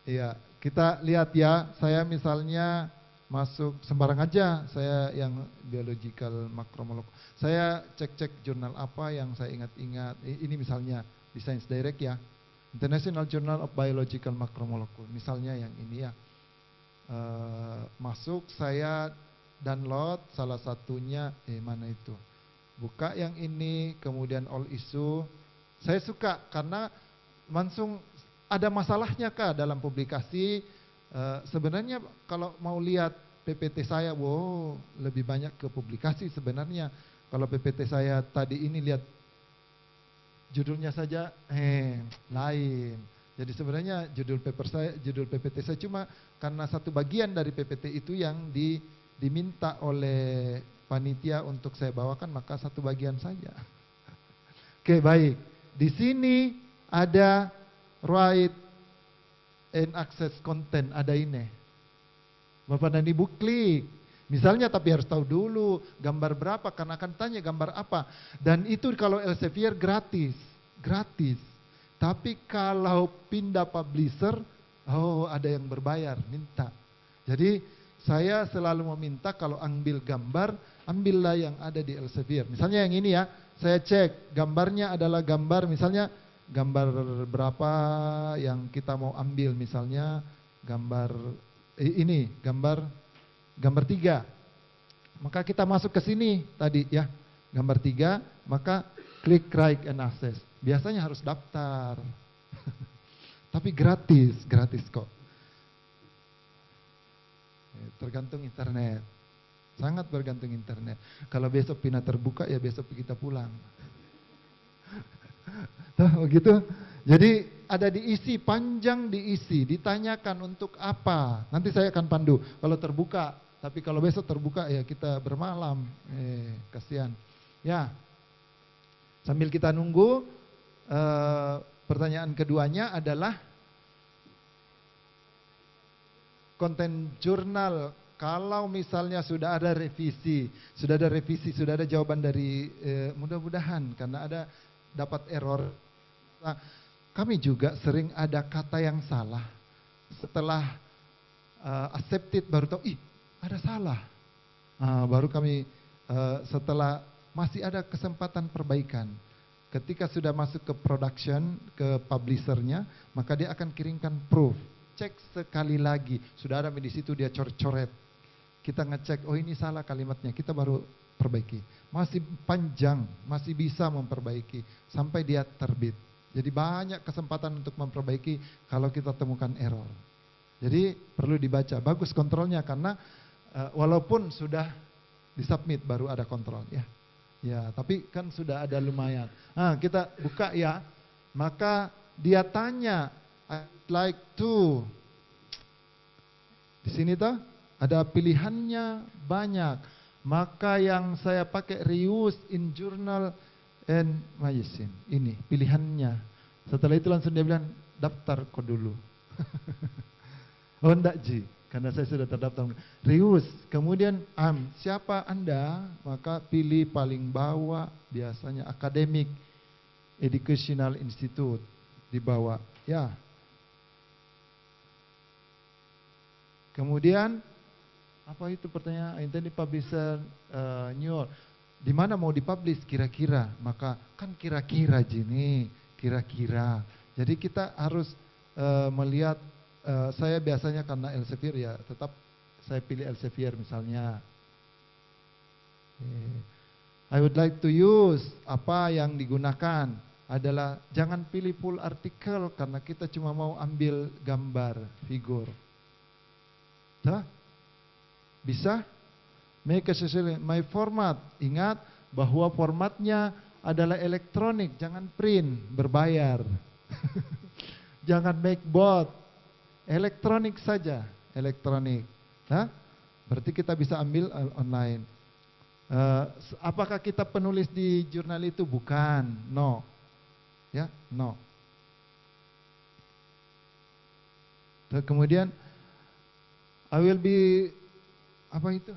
Iya, kita lihat ya. Saya misalnya masuk sembarang aja, saya yang biological makromolog. Saya cek-cek jurnal apa yang saya ingat-ingat. Ini misalnya di Science Direct ya, International Journal of Biological Macromolecule. Misalnya yang ini ya, masuk saya download salah satunya, mana itu? Buka yang ini, kemudian all issue. Saya suka karena langsung ada masalahnya kah dalam publikasi. Sebenarnya kalau mau lihat PPT saya, wow, lebih banyak ke publikasi sebenarnya. Kalau PPT saya tadi ini lihat judulnya saja, lain. Jadi sebenarnya judul PPT saya cuma karena satu bagian dari PPT itu yang diminta oleh panitia untuk saya bawakan, maka satu bagian saja. Oke, baik. Di sini ada right and access content, ada ini. Bapak dan Ibu klik. Misalnya, tapi harus tahu dulu gambar berapa, karena akan tanya gambar apa. Dan itu kalau Elsevier gratis. Gratis. Tapi kalau pindah publisher, ada yang berbayar, minta. Jadi saya selalu meminta kalau ambil gambar, ambillah yang ada di Elsevier. Misalnya yang ini ya, saya cek gambarnya adalah gambar, misalnya gambar berapa yang kita mau ambil, misalnya gambar ini, gambar 3. Maka kita masuk ke sini tadi ya, gambar 3, maka klik right and access. Biasanya harus daftar. Tapi gratis kok. Tergantung internet. Sangat bergantung internet. Kalau besok pindah terbuka ya besok kita pulang. Begitu. Jadi ada diisi, panjang diisi, ditanyakan untuk apa. Nanti saya akan pandu kalau terbuka. Tapi kalau besok terbuka ya kita bermalam. Kasihan. Ya. Sambil kita nunggu, pertanyaan keduanya adalah konten jurnal. Kalau misalnya sudah ada revisi, sudah ada jawaban dari mudah-mudahan karena ada dapat error. Nah, kami juga sering ada kata yang salah. Setelah accepted baru tahu, ada salah. Baru kami setelah masih ada kesempatan perbaikan. Ketika sudah masuk ke production, ke publishernya, maka dia akan kirimkan proof. Cek sekali lagi, sudah ada di situ dia coret-coret. Kita ngecek, oh ini salah kalimatnya, kita baru perbaiki. Masih panjang, masih bisa memperbaiki sampai dia terbit. Jadi banyak kesempatan untuk memperbaiki kalau kita temukan error. Jadi perlu dibaca, bagus kontrolnya karena walaupun sudah disubmit baru ada kontrol ya. Ya, tapi kan sudah ada lumayan. Nah, kita buka ya. Maka dia tanya, I'd like to. Di sini tuh ada pilihannya banyak. Maka yang saya pakai reuse in journal and magazine. Ini pilihannya. Setelah itu langsung dia bilang daftar kok dulu. Oh enggak Ji, karena saya sudah terdaftar. Reuse, kemudian siapa Anda? Maka pilih paling bawah, biasanya Academic Educational Institute di bawah. Ya. Kemudian apa itu pertanyaan? Intended publisher New York. Di mana mau dipublish kira-kira? Maka kan kira-kira Jini, kira-kira. Jadi kita harus melihat. Saya biasanya karena Elsevier ya, tetap saya pilih Elsevier misalnya. I would like to use, apa yang digunakan adalah jangan pilih full artikel karena kita cuma mau ambil gambar, figur. Bisa? Make a suggestion. My format, ingat bahwa formatnya adalah elektronik, jangan print, berbayar. Jangan make bold. Elektronik saja, elektronik. Berarti kita bisa ambil online. Apakah kita penulis di jurnal itu? Bukan, no. Ya, no. Kemudian I will be apa itu?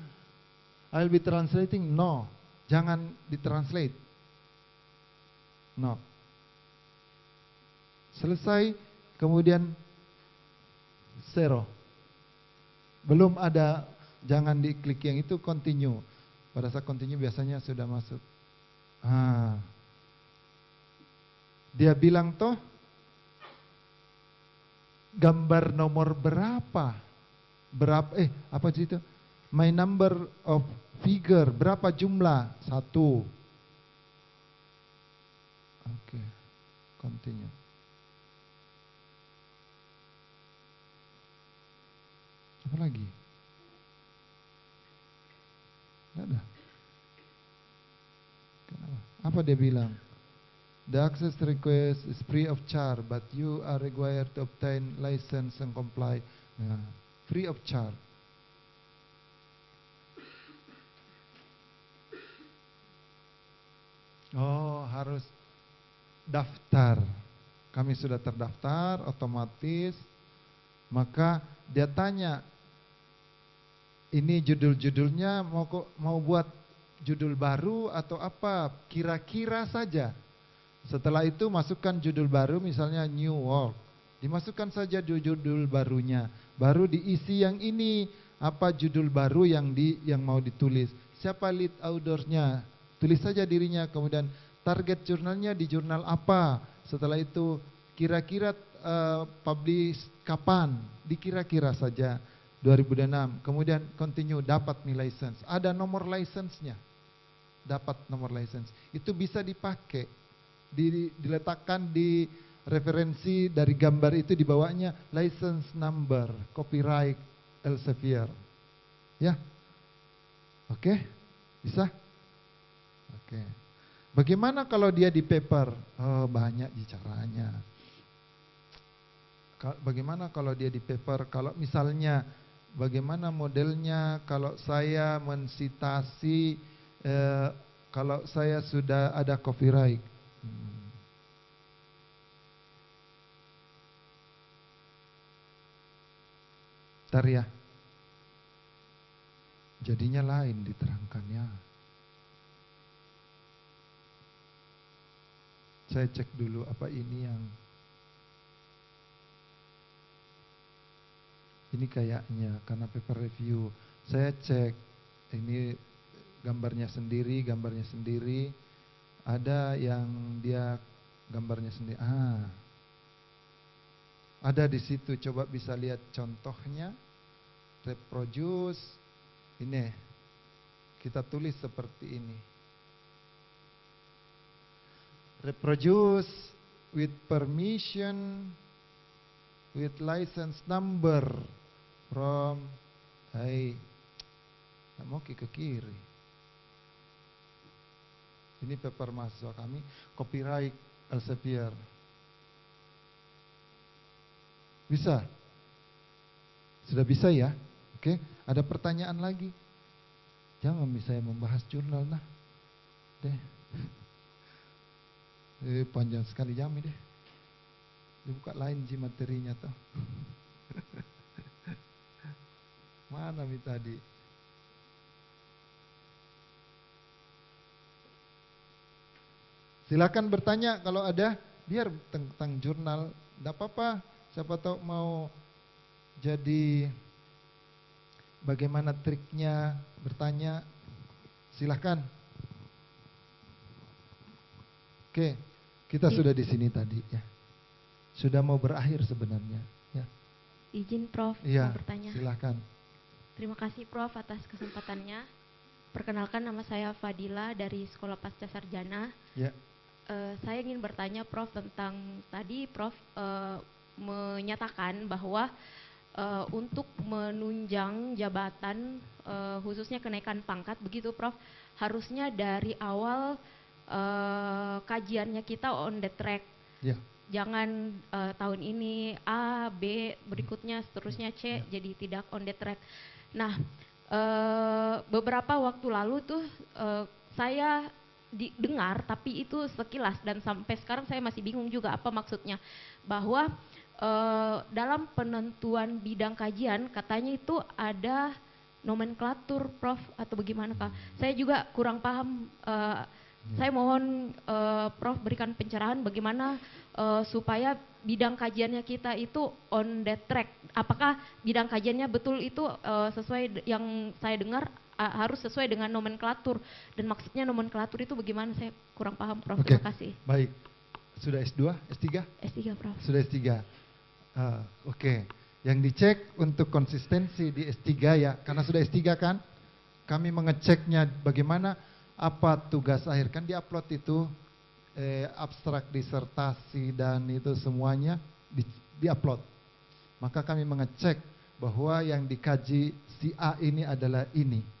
I will be translating, no. Jangan ditranslate. No. Selesai, kemudian zero. Belum ada, jangan diklik yang itu, continue. Pada saat continue biasanya sudah masuk. Dia bilang toh gambar nomor berapa? Apa sih itu? My number of figure, berapa jumlah? 1. Oke, continue. Apa lagi? Tidak ada. Kenapa? Apa dia bilang? The access request is free of charge, but you are required to obtain license and comply. Nah, free of charge. Oh, harus daftar. Kami sudah terdaftar, otomatis. Maka dia tanya, ini judul-judulnya mau buat judul baru atau apa? Kira-kira saja. Setelah itu masukkan judul baru, misalnya New World. Dimasukkan saja judul barunya. Baru diisi yang ini, apa judul baru yang mau ditulis. Siapa lead authornya? Tulis saja dirinya. Kemudian target jurnalnya di jurnal apa? Setelah itu kira-kira publish kapan? Dikira-kira saja. 2006. Kemudian continue, dapat nih license. Ada nomor license-nya. Dapat nomor license. Itu bisa dipakai. Diletakkan di referensi dari gambar itu di bawahnya license number, copyright Elsevier. Ya. Oke? Bisa? Oke. Bagaimana kalau dia di paper? Oh, banyak caranya. Bagaimana kalau dia di paper? Kalau misalnya bagaimana modelnya kalau saya mensitasi kalau saya sudah ada copyright? Bentar ya. Jadinya lain diterangkannya. Saya cek dulu apa ini yang ini kayaknya karena paper review. Saya cek ini gambarnya sendiri. Ada yang dia gambarnya sendiri. Ada di situ, coba bisa lihat contohnya. Reproduce. Ini kita tulis seperti ini. Reproduce with permission, with license number from, mau ke kiri. Ini paper mahasiswa kami, copyright Elsevier. Bisa? Sudah bisa ya? Oke, ada pertanyaan lagi? Jangan bisa membahas jurnal nah. Deh. Panjang sekali jam ini deh. Dibuka lain ji materinya tuh. Mana mi tadi? Silakan bertanya kalau ada, biar tentang jurnal, enggak apa-apa. Siapa tahu mau jadi bagaimana triknya bertanya, silahkan. Oke, kita sudah di sini tadi ya. Sudah mau berakhir sebenarnya. Ya. Izin Prof, Iya, mau bertanya. silahkan. Terima kasih Prof atas kesempatannya. Perkenalkan, nama saya Fadila dari Sekolah Pasca Sarjana. Ya. Saya ingin bertanya Prof tentang tadi Prof menyatakan bahwa untuk menunjang jabatan khususnya kenaikan pangkat begitu Prof, harusnya dari awal kajiannya kita on the track. Ya. Jangan tahun ini A, B, berikutnya seterusnya C, jadi tidak on the track. Nah, beberapa waktu lalu tuh saya dengar, tapi itu sekilas dan sampai sekarang saya masih bingung juga apa maksudnya, bahwa dalam penentuan bidang kajian katanya itu ada nomenklatur Prof atau bagaimana Pak? Saya juga kurang paham. Saya mohon Prof berikan pencerahan bagaimana supaya bidang kajiannya kita itu on the track. Apakah bidang kajiannya betul itu sesuai yang saya dengar harus sesuai dengan nomenklatur, dan maksudnya nomenklatur itu bagaimana, saya kurang paham Prof. Oke, Terima kasih. baik. Sudah S2, S3? S3 Prof. Sudah S3. Oke. Yang dicek untuk konsistensi di S3 ya, karena sudah S3 kan, kami mengeceknya bagaimana, apa tugas akhir, kan diupload itu abstrak disertasi dan itu semuanya diupload. Maka kami mengecek bahwa yang dikaji si A ini adalah ini.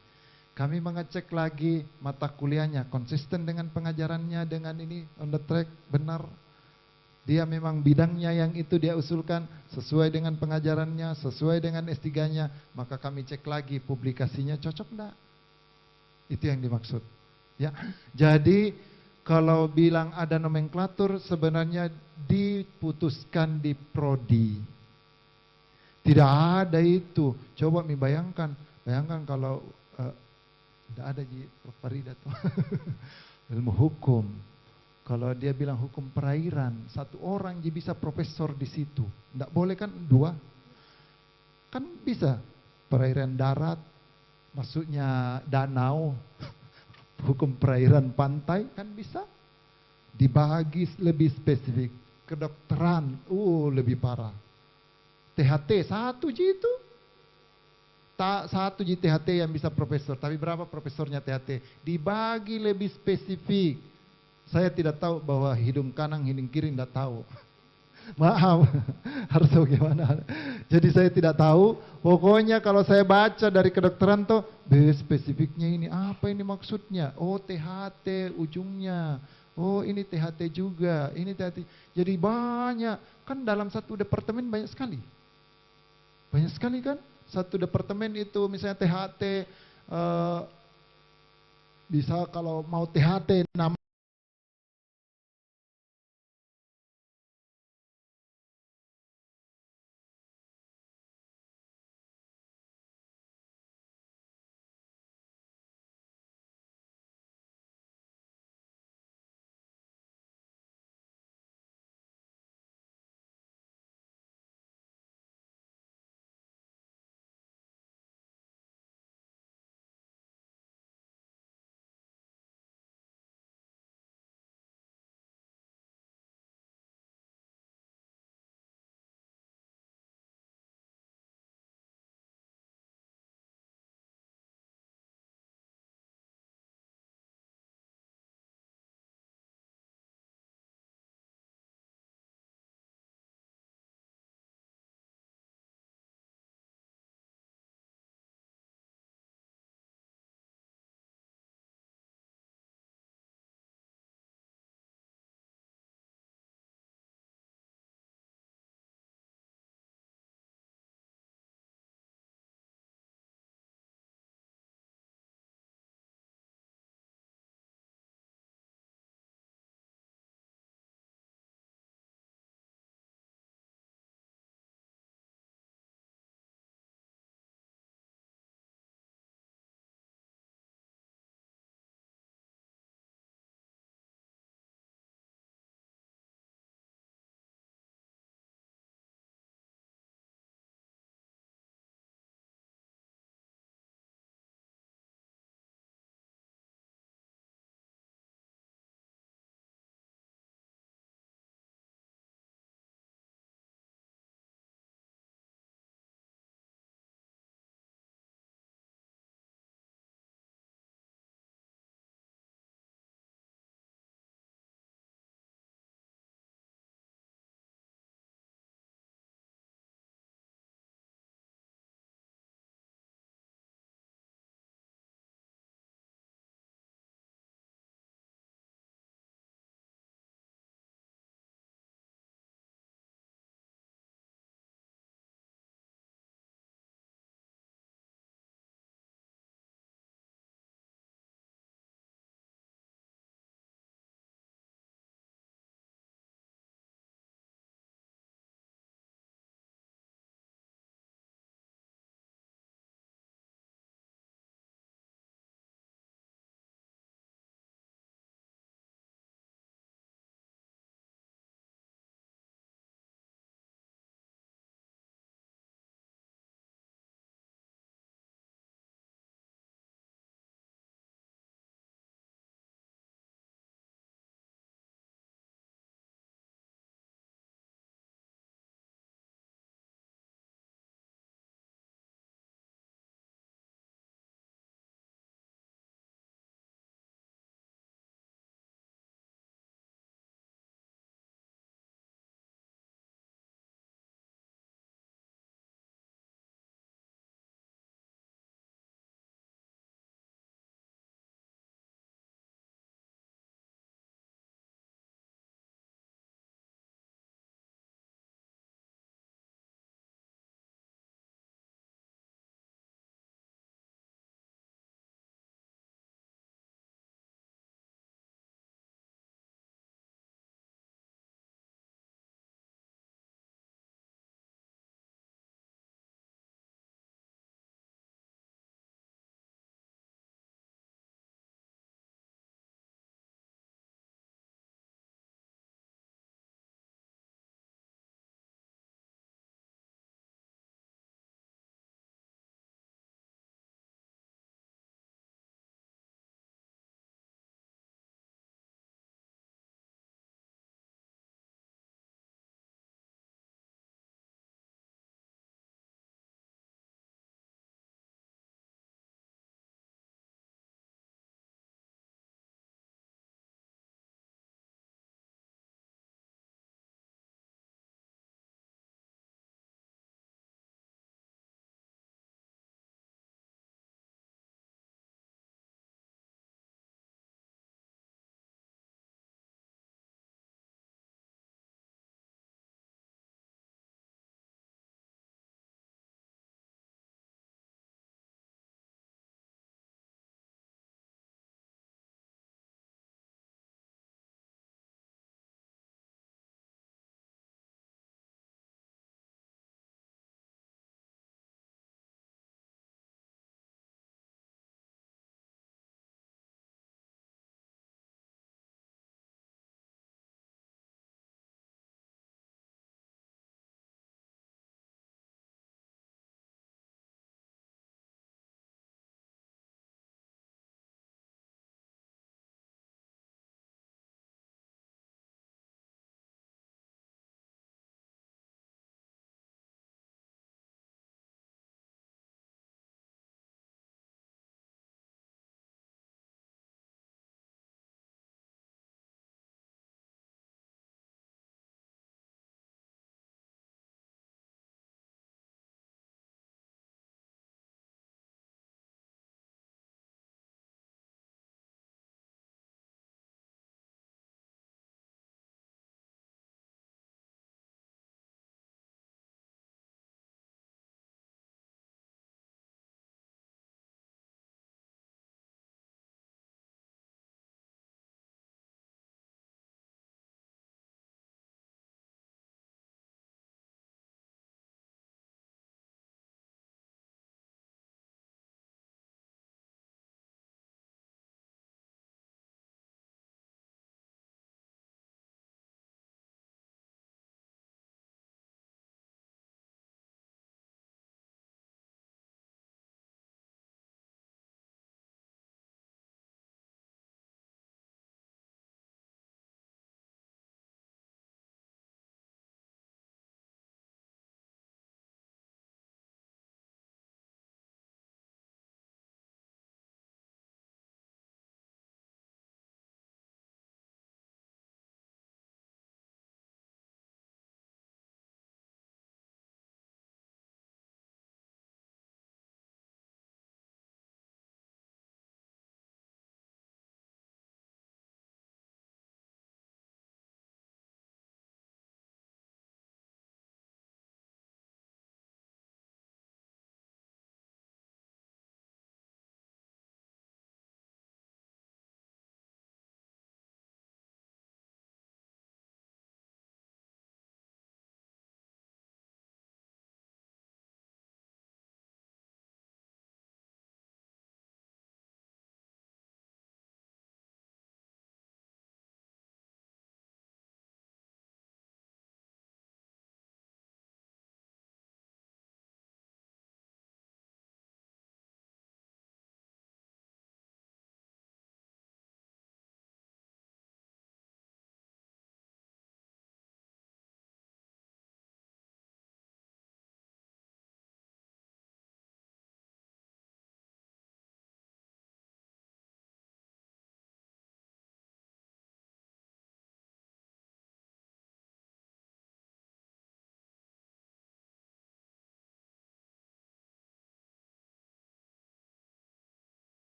Kami mengecek lagi mata kuliahnya konsisten dengan pengajarannya, dengan ini on the track, benar. Dia memang bidangnya yang itu dia usulkan sesuai dengan pengajarannya, sesuai dengan S3-nya, maka kami cek lagi publikasinya cocok enggak. Itu yang dimaksud. Ya. Jadi kalau bilang ada nomenklatur sebenarnya diputuskan di prodi. Tidak ada itu. Coba bayangkan kalau tidak ada di Prof Farida tuh. Ilmu hukum. Kalau dia bilang hukum perairan, satu orang dia bisa profesor di situ. Tidak boleh kan dua? Kan bisa. Perairan darat, maksudnya danau. Hukum perairan pantai kan bisa. Dibagi lebih spesifik. Kedokteran, lebih parah. THT, satu itu. Satu THT yang bisa profesor, tapi berapa profesornya THT? Dibagi lebih spesifik. Saya tidak tahu bahwa hidung kanan, hidung kiri tidak tahu. Maaf, harus bagaimana. Jadi saya tidak tahu, pokoknya kalau saya baca dari kedokteran tuh, spesifiknya ini, apa ini maksudnya? Oh THT ujungnya, oh ini THT juga, ini THT. Jadi banyak, kan dalam satu departemen banyak sekali. Banyak sekali kan? Satu departemen itu misalnya THT, bisa kalau mau THT nama